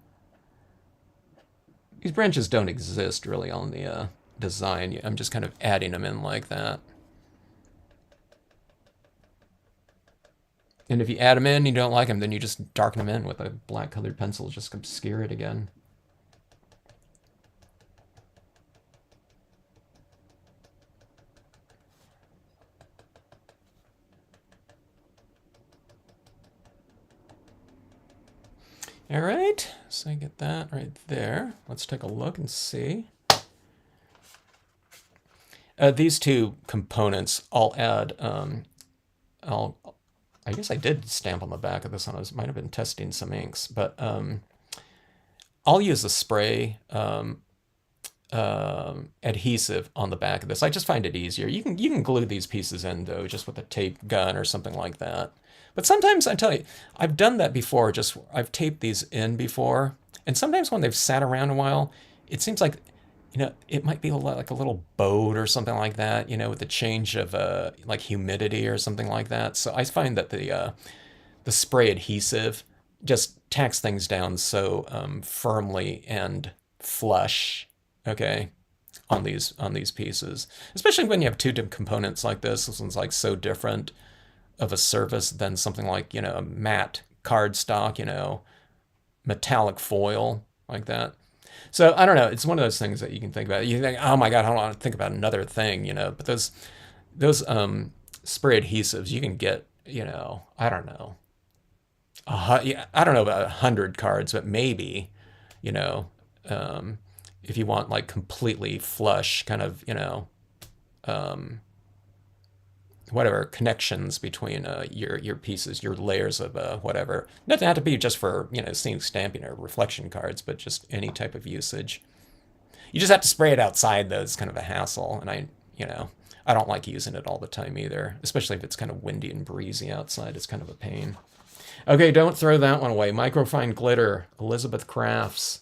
These branches don't exist really on the design. I'm just kind of adding them in like that. And if you add them in and you don't like them, then you just darken them in with a black colored pencil, just obscure it again. All right, so I get that right there. Let's take a look and see. These two components, I'll add, I guess I did stamp on the back of this one. I might have been testing some inks, but I'll use a spray adhesive on the back of this. I just find it easier. You can glue these pieces in though, just with a tape gun or something like that. But sometimes, I tell you, I've done that before. I've taped these in before, and sometimes when they've sat around a while, it seems like, it might be like a little boat or something like that, with the change of like humidity or something like that. So I find that the spray adhesive just tacks things down so firmly and flush, okay, on these pieces. Especially when you have two different components like this. This one's like so different of a surface than something like, a matte cardstock, metallic foil like that. So I don't know. It's one of those things that you can think about. You think, oh my God, I don't want to think about another thing, But those spray adhesives, you can get, I don't know. I don't know about 100 cards, but maybe, if you want like completely flush kind of, whatever connections between your pieces, your layers of whatever. Doesn't have to be just for seeing stamping or reflection cards, but just any type of usage. You just have to spray it outside though. It's kind of a hassle, and I don't like using it all the time either, especially if it's kind of windy and breezy outside. It's kind of a pain. Okay, don't throw that one away. Microfine glitter, Elizabeth Crafts.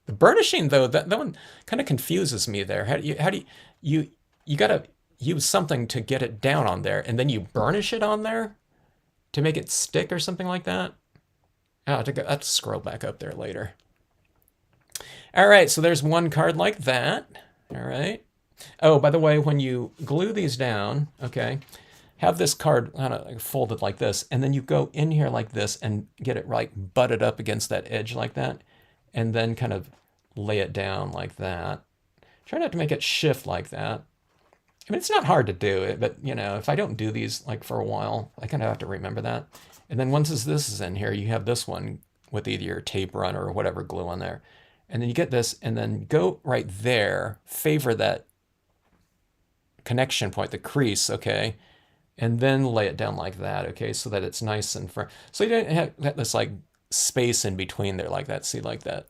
The burnishing though, that one kind of confuses me there. How do you gotta use something to get it down on there, and then you burnish it on there to make it stick or something like that. I'll have to scroll back up there later. All right, so there's one card like that. All right. Oh, by the way, when you glue these down, okay, have this card kind of folded like this, and then you go in here like this and get it right butted up against that edge like that, and then kind of lay it down like that. Try not to make it shift like that. I mean, it's not hard to do it, but if I don't do these like for a while, I kind of have to remember that. And then once this is in here, you have this one with either your tape run or whatever glue on there. And then you get this, and then go right there, favor that connection point, the crease, okay? And then lay it down like that, okay? So that it's nice and firm. So you don't have this like space in between there like that. See, like that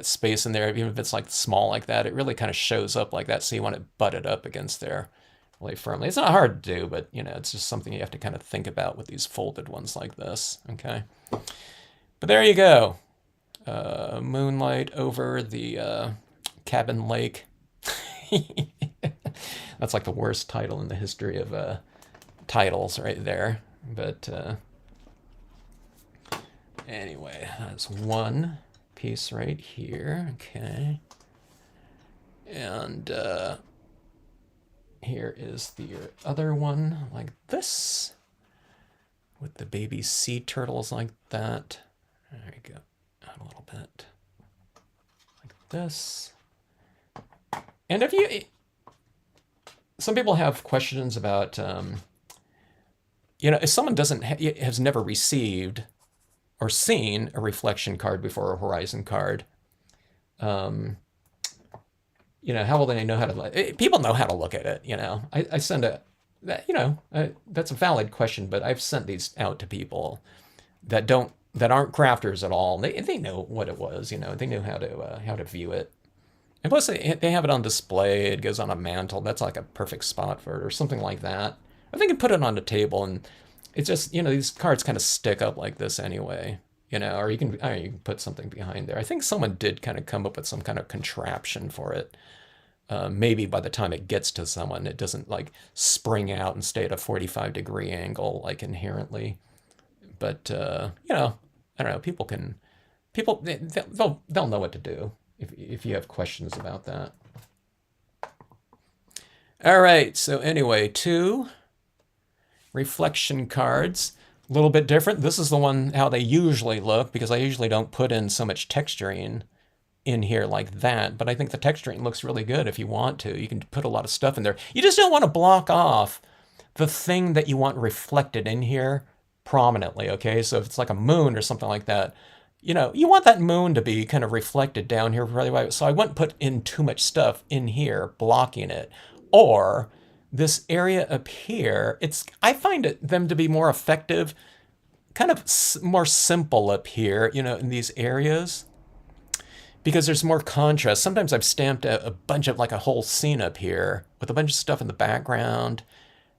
space in there, even if it's like small like that, it really kind of shows up like that. So you want it butted up against there really firmly. It's not hard to do, but it's just something you have to kind of think about with these folded ones like this, okay? But there you go. Moonlight over the Cabin Lake. That's like the worst title in the history of titles right there. But anyway, that's one piece right here, okay. And here is the other one like this, with the baby sea turtles like that. There you go. Out a little bit. Like this. And if you... Some people have questions about, if someone has never received or seen a reflection card before, a horizon card, how will they know how to... People know how to look at it, I send that's a valid question, but I've sent these out to people that aren't crafters at all. They know what it was, they know how to view it. And plus, they have it on display. It goes on a mantle. That's like a perfect spot for it, or something like that. I think you put it on the table, and it's just, these cards kind of stick up like this anyway, or you can put something behind there. I think someone did kind of come up with some kind of contraption for it. Maybe by the time it gets to someone, it doesn't like spring out and stay at a 45-degree angle like inherently. But I don't know. They'll know what to do if you have questions about that. All right. So anyway, 2 reflection cards. A little bit different. This is the one how they usually look, because I usually don't put in so much texturing in here like that, but I think the texturing looks really good. If you want to, you can put a lot of stuff in there. You just don't want to block off the thing that you want reflected in here prominently, okay? So if it's like a moon or something like that, you want that moon to be kind of reflected down here really well. So I wouldn't put in too much stuff in here blocking it. Or this area up here, I find them to be more effective, kind of more simple up here, in these areas, because there's more contrast. Sometimes I've stamped a bunch of, like a whole scene up here with a bunch of stuff in the background,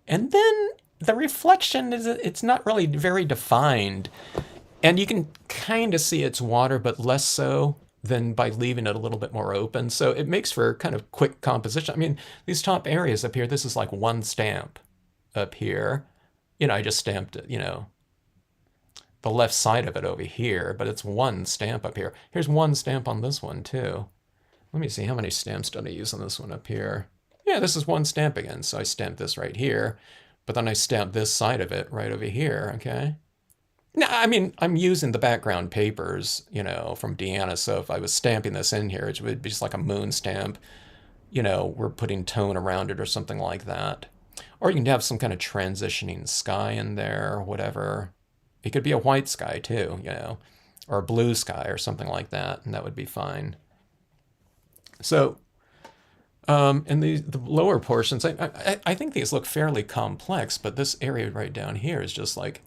and then the reflection it's not really very defined. And you can kind of see it's water, but less so than by leaving it a little bit more open. So it makes for kind of quick composition. I mean, these top areas up here, this is like one stamp up here. I just stamped, the left side of it over here, but it's one stamp up here. Here's one stamp on this one too. Let me see, how many stamps did I use on this one up here? Yeah, this is one stamp again. So I stamped this right here, but then I stamped this side of it right over here, okay? Now, I mean, I'm using the background papers, from Deanna. So if I was stamping this in here, it would be just like a moon stamp. We're putting tone around it or something like that. Or you can have some kind of transitioning sky in there or whatever. It could be a white sky too, or a blue sky or something like that, and that would be fine. So, in the lower portions, I think these look fairly complex, but this area right down here is just like,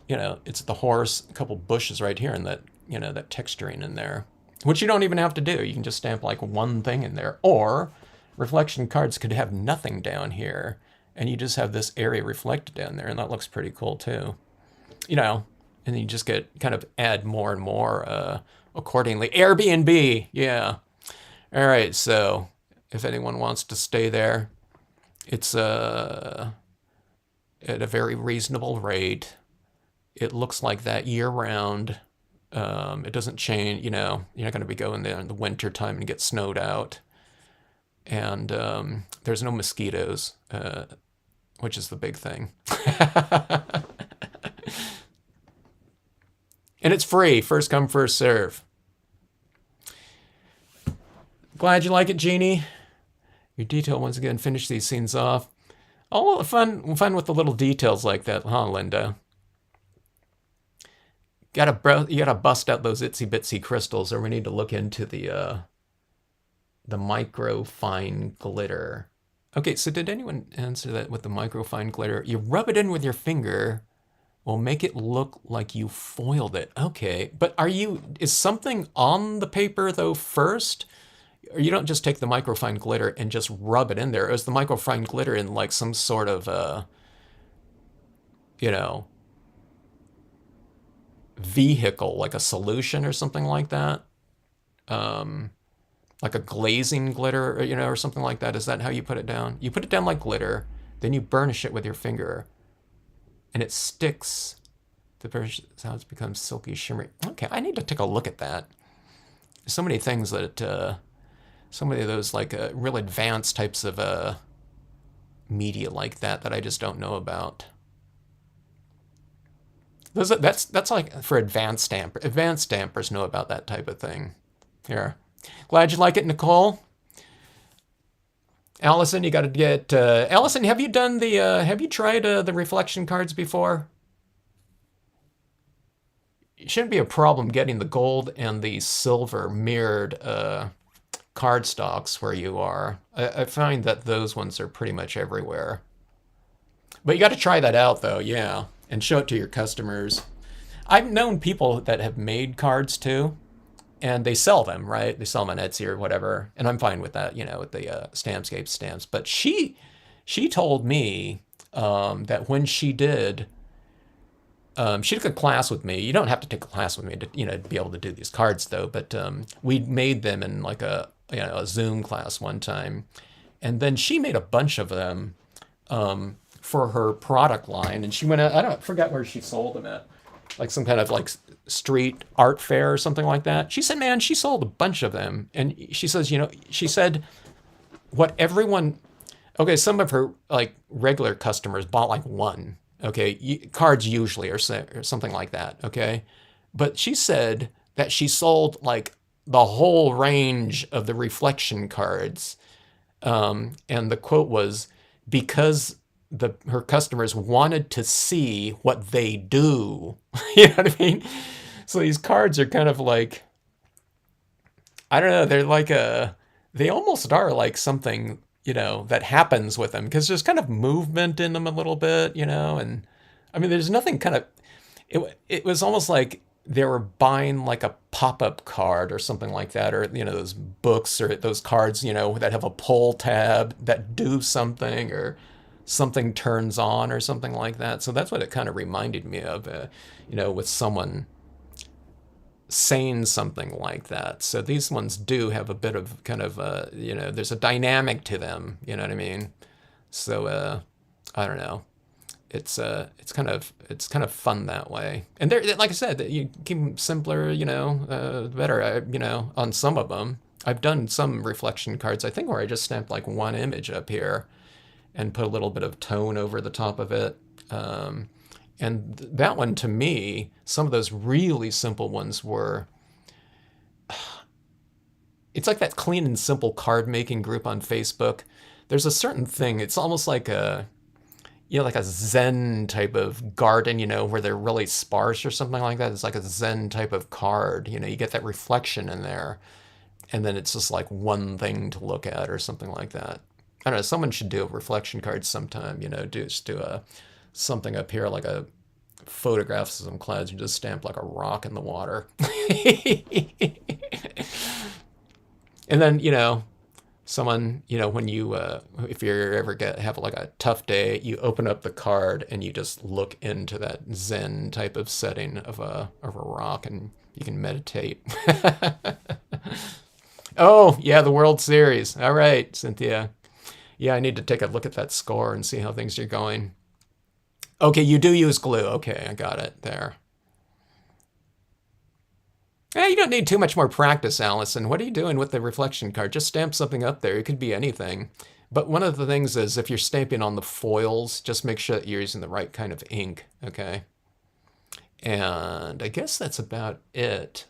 it's the horse, a couple bushes right here, and that, that texturing in there, which you don't even have to do. You can just stamp like one thing in there. Or reflection cards could have nothing down here, and you just have this area reflected down there, and that looks pretty cool too. And then you just kind of add more and more accordingly. Airbnb, yeah. All right, so if anyone wants to stay there, it's at a very reasonable rate. It looks like that year-round. It doesn't change, you're not going to be going there in the winter time and get snowed out. And there's no mosquitoes, which is the big thing. And it's free, first come, first serve. Glad you like it, Jeannie. Your detail, once again, finish these scenes off. Oh, fun with the little details like that, huh, Linda? You gotta bust out those itsy bitsy crystals, or we need to look into the micro fine glitter. Okay, so did anyone answer that with the micro fine glitter? You rub it in with your finger, will make it look like you foiled it. Okay, but is something on the paper though first? Or you don't just take the microfine glitter and just rub it in there. Or is the microfine glitter in like some sort of, vehicle, like a solution or something like that? Like a glazing glitter, or something like that. Is that how you put it down? You put it down like glitter, then you burnish it with your finger, and it sticks. The burnish, how it becomes silky, shimmery. Okay, I need to take a look at that. There's so many things that, so many of those like real advanced types of media like that I just don't know about. That's like for advanced stampers. Advanced stampers know about that type of thing. Here. Glad you like it, Nicole. Allison, you got to get... Allison, have you done the... have you tried the reflection cards before? It shouldn't be a problem getting the gold and the silver mirrored cardstocks where you are. I find that those ones are pretty much everywhere. But you got to try that out, though, yeah, and show it to your customers. I've known people that have made cards, too, and they sell them, right? They sell them on Etsy or whatever, and I'm fine with that, you know, with the Stampscapes stamps. But she told me that when she did... she took a class with me. You don't have to take a class with me to, you know, be able to do these cards, though. But we made them in like a Zoom class one time, and then she made a bunch of them for her product line. And she went out. I forgot where she sold them at, like some kind of like street art fair or something like that. She said, man, she sold a bunch of them, and she says, you know, she said what everyone. Okay, some of her like regular customers bought like one. Okay, cards usually or something like that, okay? But she said that she sold like the whole range of the reflection cards. And the quote was, because her customers wanted to see what they do. You know what I mean? So these cards are kind of like, I don't know, they're like they almost are like something, you know, that happens with them, because there's kind of movement in them a little bit, you know, and I mean, there's nothing kind of, it was almost like they were buying like a pop-up card or something like that, or, you know, those books or those cards, you know, that have a pull tab that do something, or something turns on or something like that. So that's what it kind of reminded me of, you know, with someone saying something like that. So these ones do have a bit of kind of, you know, there's a dynamic to them, you know what I mean? So, I don't know. It's kind of fun that way. And they're, like I said, you keep them simpler, you know, better, you know, on some of them. I've done some reflection cards, I think, where I just stamped like one image up here and put a little bit of tone over the top of it. And that one, to me, some of those really simple ones were, it's like that clean and simple card making group on Facebook. There's a certain thing, it's almost like a, you know, like a Zen type of garden, you know, where they're really sparse or something like that. It's like a Zen type of card, you know, you get that reflection in there, and then it's just like one thing to look at or something like that. I don't know, someone should do a reflection card sometime, you know, do a something up here like a photographs of some clouds and just stamp like a rock in the water. And then, you know, someone, you know, when you, if you ever have like a tough day, you open up the card and you just look into that Zen type of setting of a rock, and you can meditate. Oh, yeah, the World Series. All right, Cynthia. Yeah, I need to take a look at that score and see how things are going. Okay, you do use glue. Okay, I got it there. Hey, you don't need too much more practice, Allison. What are you doing with the reflection card? Just stamp something up there. It could be anything. But one of the things is, if you're stamping on the foils, just make sure that you're using the right kind of ink, okay? And I guess that's about it.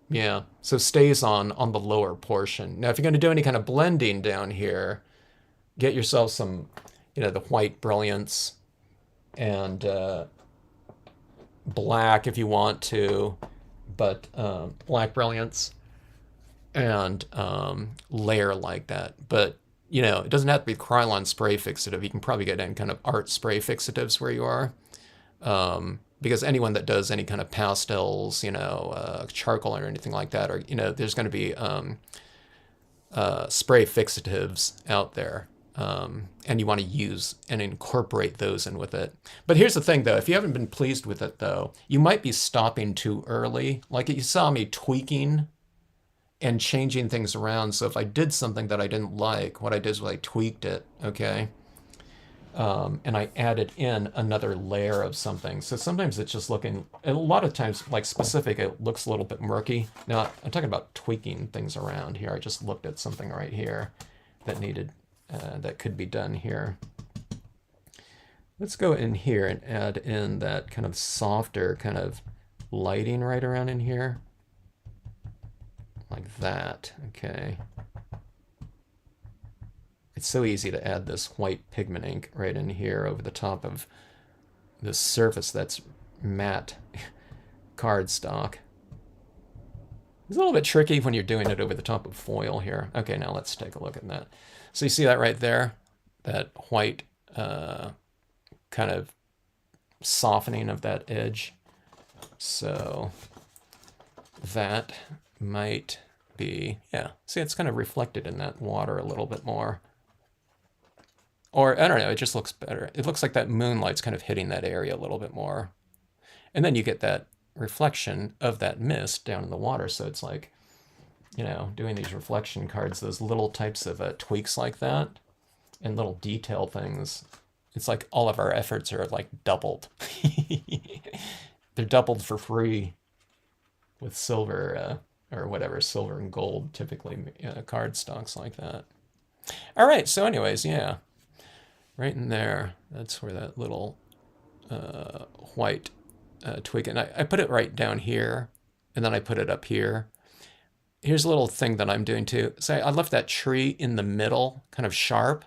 Yeah, so stays on the lower portion. Now, if you're going to do any kind of blending down here, get yourself some, you know, the white brilliance and black if you want to, but black brilliance and layer like that. But, you know, it doesn't have to be Krylon spray fixative. You can probably get any kind of art spray fixatives where you are. Because anyone that does any kind of pastels, you know, charcoal or anything like that, or, you know, there's going to be spray fixatives out there. And you want to use and incorporate those in with it. But here's the thing, though. If you haven't been pleased with it, though, you might be stopping too early. Like, you saw me tweaking and changing things around. So if I did something that I didn't like, what I did was I tweaked it, okay? And I added in another layer of something. So sometimes it's just looking, a lot of times, like specific, it looks a little bit murky. Now, I'm talking about tweaking things around here. I just looked at something right here that needed, that could be done here. Let's go in here and add in that kind of softer kind of lighting right around in here. Like that, okay. It's so easy to add this white pigment ink right in here over the top of this surface that's matte cardstock. It's a little bit tricky when you're doing it over the top of foil here. Okay, now let's take a look at that. So you see that right there? That white kind of softening of that edge. So that might be, yeah, see, it's kind of reflected in that water a little bit more. Or, I don't know, it just looks better. It looks like that moonlight's kind of hitting that area a little bit more. And then you get that reflection of that mist down in the water. So it's like, you know, doing these reflection cards, those little types of tweaks like that and little detail things. It's like all of our efforts are like doubled. They're doubled for free with silver or whatever, silver and gold, typically card stocks like that. All right, so anyways, yeah, right in there, that's where that little white twig, and I put it right down here, and then I put it up here. Here's a little thing that I'm doing too. So I left that tree in the middle, kind of sharp,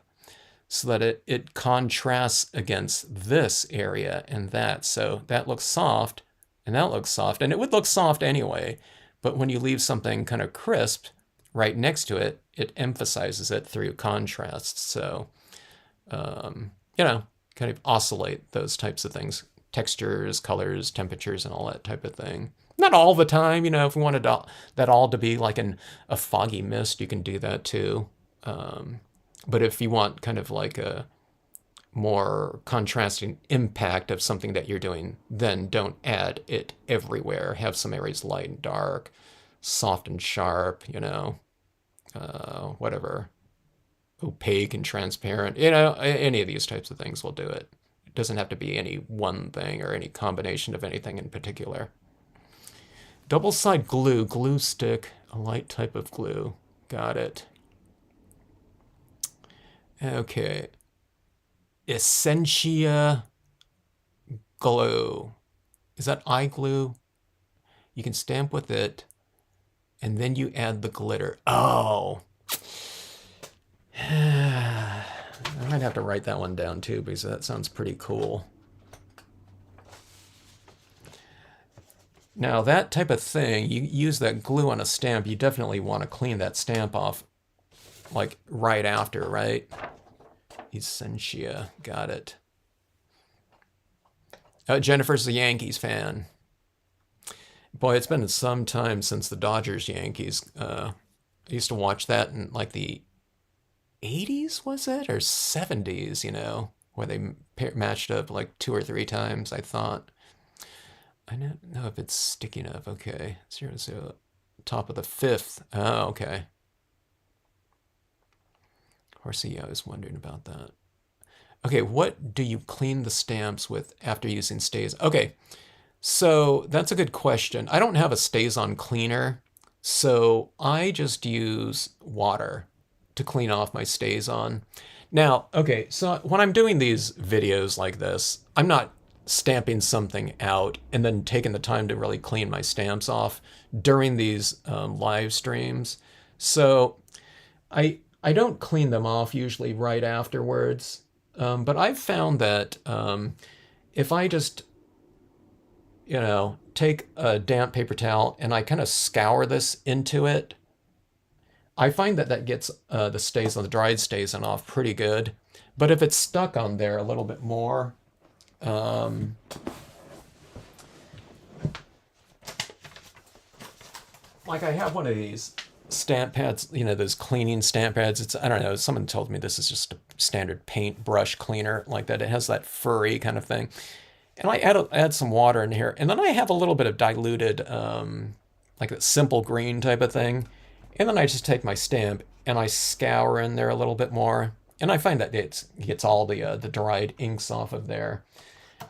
so that it contrasts against this area and that. So that looks soft, and that looks soft, and it would look soft anyway, but when you leave something kind of crisp right next to it, it emphasizes it through contrast. So, you know, kind of oscillate those types of things. Textures, colors, temperatures, and all that type of thing. Not all the time, you know, if we wanted that all to be like a foggy mist, you can do that too. But if you want kind of like a more contrasting impact of something that you're doing, then don't add it everywhere. Have some areas light and dark, soft and sharp, you know, whatever, opaque and transparent, you know, any of these types of things will do it. It doesn't have to be any one thing or any combination of anything in particular. Double-side glue, glue stick, a light type of glue. Got it. Okay. Essentia glue. Is that eye glue? You can stamp with it, and then you add the glitter. Oh. I might have to write that one down too, because that sounds pretty cool. Now that type of thing, you use that glue on a stamp, you definitely want to clean that stamp off like right after, right? Essentia, got it. Jennifer's a Yankees fan. Boy, it's been some time since the Dodgers-Yankees. I used to watch that in like the 80s, was it? Or 70s, you know, where they matched up like 2 or 3 times, I thought. I don't know if it's sticky enough. Okay, 0-0, top of the 5th. Oh, okay. Horsey, I was wondering about that. Okay, what do you clean the stamps with after using Stays? Okay, so that's a good question. I don't have a Stays-on cleaner, so I just use water to clean off my Stays-on. Now, okay, so when I'm doing these videos like this, I'm not stamping something out and then taking the time to really clean my stamps off during these live streams. So I don't clean them off usually right afterwards, but I've found that if I just, you know, take a damp paper towel and I kind of scour this into it, I find that that gets the Stays-on, the dried Stays-on off pretty good. But if it's stuck on there a little bit more, like I have one of these stamp pads, you know, those cleaning stamp pads. It's, I don't know, someone told me this is just a standard paint brush cleaner like that. It has that furry kind of thing. And I add some water in here. And then I have a little bit of diluted, like a simple green type of thing. And then I just take my stamp and I scour in there a little bit more. And I find that it gets all the dried inks off of there.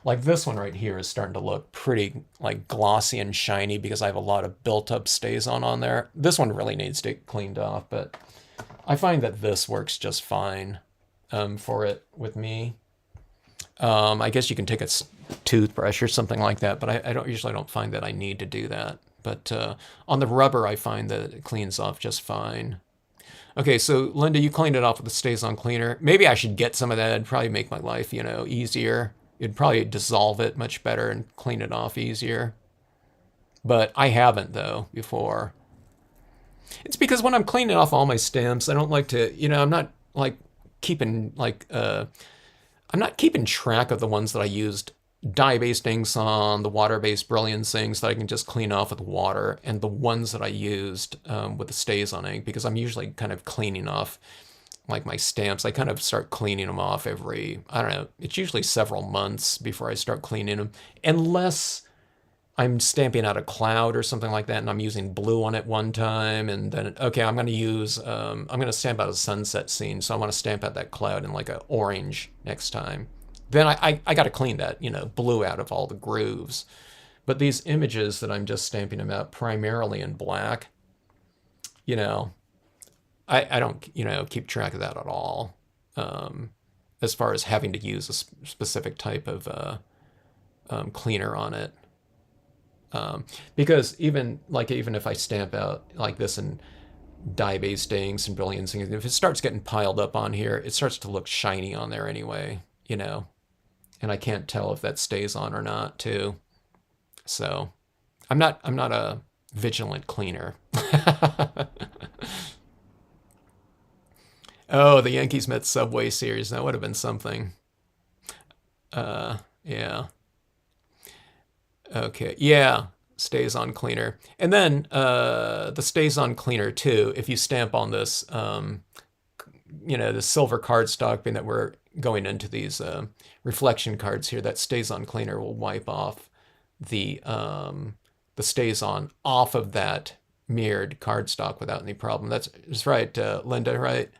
Like this one right here is starting to look pretty like glossy and shiny because I have a lot of built up Stays-on there. This one really needs to get cleaned off, but I find that this works just fine for it with me. I guess you can take a toothbrush or something like that, but I usually don't find that I need to do that. But on the rubber, I find that it cleans off just fine. Okay, so Linda, you cleaned it off with the Stays-On cleaner. Maybe I should get some of that. It'd probably make my life, easier. It'd probably dissolve it much better and clean it off easier. But I haven't, though, before. It's because when I'm cleaning off all my stamps, I don't like to, I'm not like keeping I'm not keeping track of the ones that I used dye-based inks on, the water-based brilliance inks that I can just clean off with water, and the ones that I used with the Stays-On ink, because I'm usually kind of cleaning off like my stamps. I kind of start cleaning them off every, I don't know, it's usually several months before I start cleaning them, unless I'm stamping out a cloud or something like that, and I'm using blue on it one time, and then, okay, I'm going to stamp out a sunset scene, so I want to stamp out that cloud in like an orange next time. Then I got to clean that, blue out of all the grooves. But these images that I'm just stamping them out primarily in black, I don't, keep track of that at all. As far as having to use a specific type of cleaner on it. Because even if I stamp out like this in dye-based inks and brilliance inks, if it starts getting piled up on here, it starts to look shiny on there anyway, and I can't tell if that stays on or not too. So I'm not a vigilant cleaner. Oh, the Yankees Mets Subway Series, that would have been something. Yeah. Okay, yeah, Stays-On cleaner. And then the Stays-On cleaner too, if you stamp on this, the silver cardstock being that we're going into these reflection cards here, that Stays-On cleaner will wipe off the Stays-On off of that mirrored cardstock without any problem. That's right, Linda, right?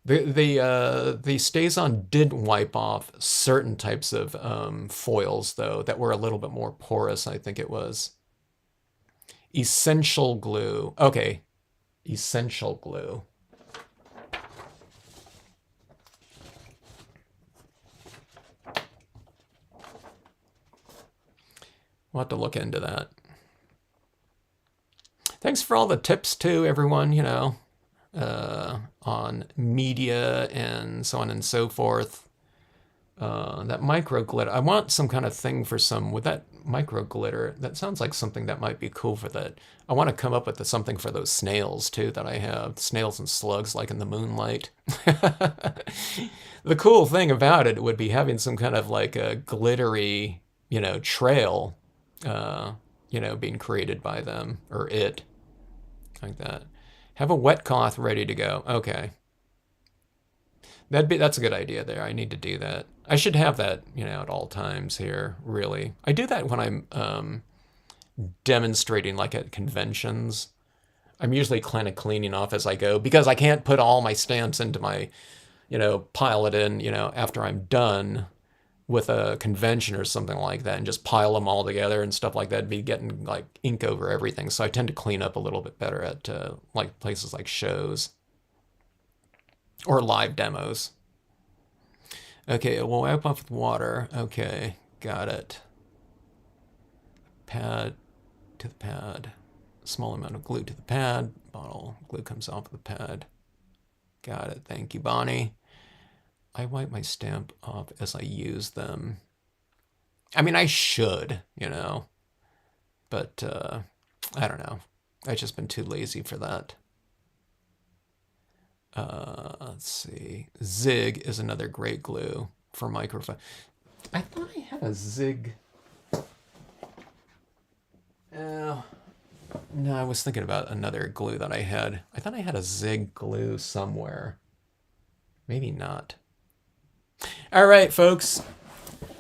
The Stays-On did wipe off certain types of foils, though, that were a little bit more porous, I think it was. Essential glue. Okay, essential glue. We'll have to look into that. Thanks for all the tips, too, everyone, on media and so on and so forth. That micro glitter, I want some kind of thing for with that micro glitter. That sounds like something that might be cool for that. I want to come up with something for those snails too that I have, snails and slugs like in the Moonlight. The cool thing about it would be having some kind of like a glittery, trail, being created by them or it, like that. Have a wet cloth ready to go. Okay. That's a good idea there. I need to do that. I should have that, at all times here, really. I do that when I'm demonstrating like at conventions. I'm usually kind of cleaning off as I go because I can't put all my stamps into my, pile it in, after I'm done with a convention or something like that and just pile them all together and stuff like that, be getting like ink over everything. So I tend to clean up a little bit better at like places like shows or live demos. Okay, we'll wipe off with water. Okay, got it. Pad to the pad. Small amount of glue to the pad. Bottle glue comes off the pad. Got it. Thank you, Bonnie. I wipe my stamp off as I use them. I mean, I should, but I don't know. I've just been too lazy for that. Let's see. Zig is another great glue for microfiber. I thought I had a Zig. No, I was thinking about another glue that I had. I thought I had a Zig glue somewhere. Maybe not. All right, folks.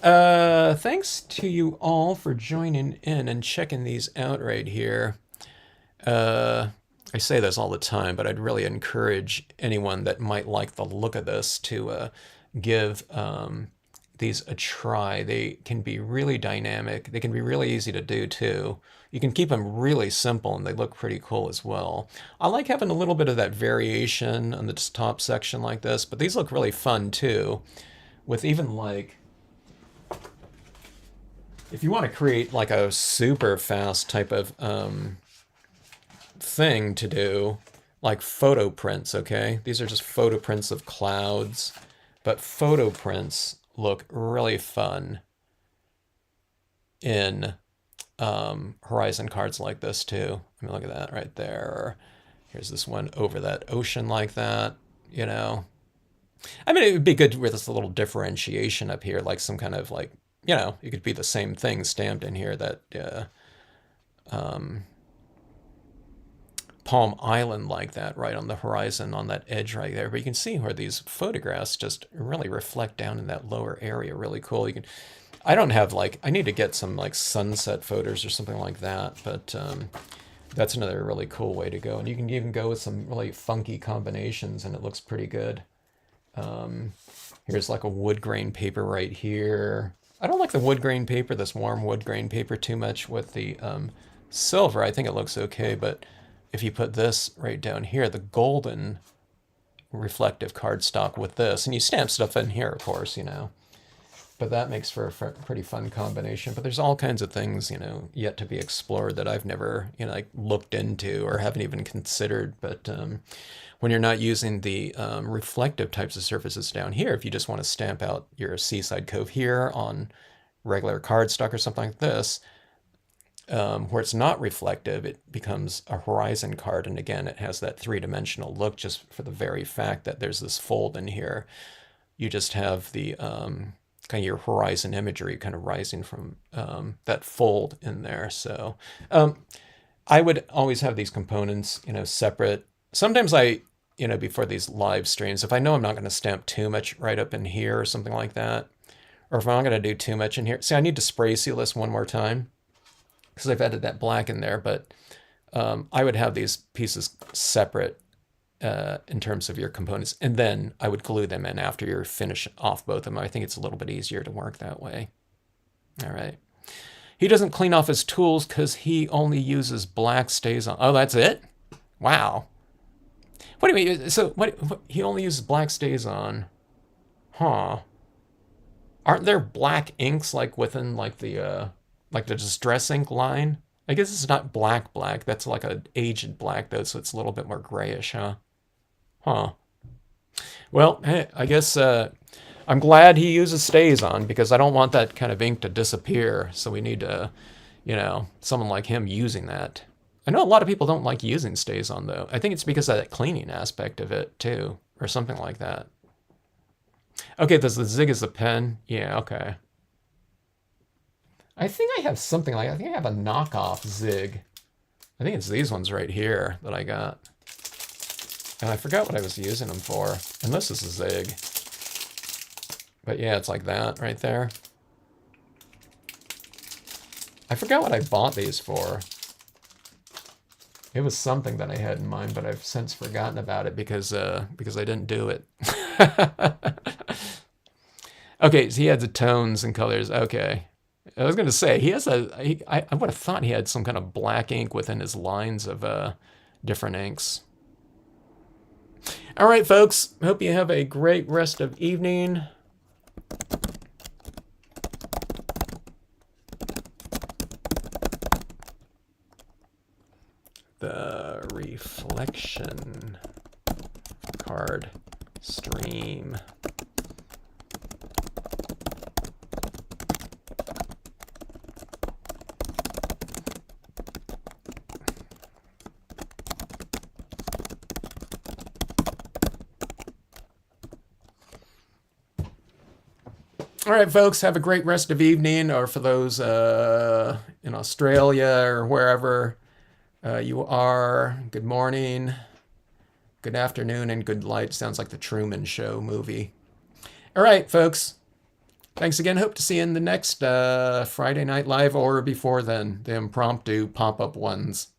Thanks to you all for joining in and checking these out right here. I say this all the time, but I'd really encourage anyone that might like the look of this to give these a try. They can be really dynamic. They can be really easy to do too. You can keep them really simple and they look pretty cool as well. I like having a little bit of that variation on the top section like this, but these look really fun too with even like, if you want to create like a super fast type of thing to do, like photo prints, okay? These are just photo prints of clouds, but photo prints look really fun in horizon cards like this too. I mean, look at that right there. Here's this one over that ocean like that, you know. I mean, it would be good with this little differentiation up here, like some kind of like, you know, it could be the same thing stamped in here that Palm Island like that right on the horizon on that edge right there. But you can see where these photographs just really reflect down in that lower area. Really cool. You can, I don't have like, I need to get some like sunset photos or something like that, but that's another really cool way to go. And you can even go with some really funky combinations and it looks pretty good. Here's like a wood grain paper right here. I don't like the wood grain paper, this warm wood grain paper too much with the silver. I think it looks okay, but if you put this right down here, the golden reflective cardstock with this, and you stamp stuff in here, of course, you know, but that makes for a pretty fun combination. But there's all kinds of things, you know, yet to be explored that I've never, you know, like looked into or haven't even considered. But when you're not using the reflective types of surfaces down here, if you just want to stamp out your Seaside Cove here on regular cardstock or something like this, where it's not reflective, it becomes a horizon card. And again, it has that three-dimensional look just for the very fact that there's this fold in here. You just have the kind of your horizon imagery kind of rising from that fold in there. So I would always have these components, you know, separate. Sometimes I, you know, before these live streams, if I know I'm not going to stamp too much right up in here or something like that, or if I'm not going to do too much in here. See, I need to spray seal this one more time because I've added that black in there, but I would have these pieces separate in terms of your components, and then I would glue them in after you finish off both of them. I think it's a little bit easier to work that way. All right. He doesn't clean off his tools because he only uses black stays on. Oh, that's it? Wow. What do you mean? So what he only uses black stays on? Huh. Aren't there black inks like within like the distress ink line? I guess it's not black black. That's like an aged black though, so it's a little bit more grayish, huh? Huh. Well, hey, I guess I'm glad he uses stays on because I don't want that kind of ink to disappear. So we need to, you know, someone like him using that. I know a lot of people don't like using stays on though. I think it's because of that cleaning aspect of it too, or something like that. Okay, does the zig is a pen? Yeah, okay. I think I have something like, I think I have a knockoff zig. I think it's these ones right here that I got. And I forgot what I was using them for. And this is a zig. But yeah, it's like that right there. I forgot what I bought these for. It was something that I had in mind, but I've since forgotten about it because I didn't do it. Okay, so he had the tones and colors. Okay. I was going to say, he has I would have thought he had some kind of black ink within his lines of different inks. All right, folks. Hope you have a great rest of evening. The reflection card stream. All right, folks, have a great rest of evening, or for those in Australia or wherever you are, good morning, good afternoon, and good light. Sounds like the Truman Show movie. All right, folks, thanks again. Hope to see you in the next Friday Night Live or before then, the impromptu pop-up ones.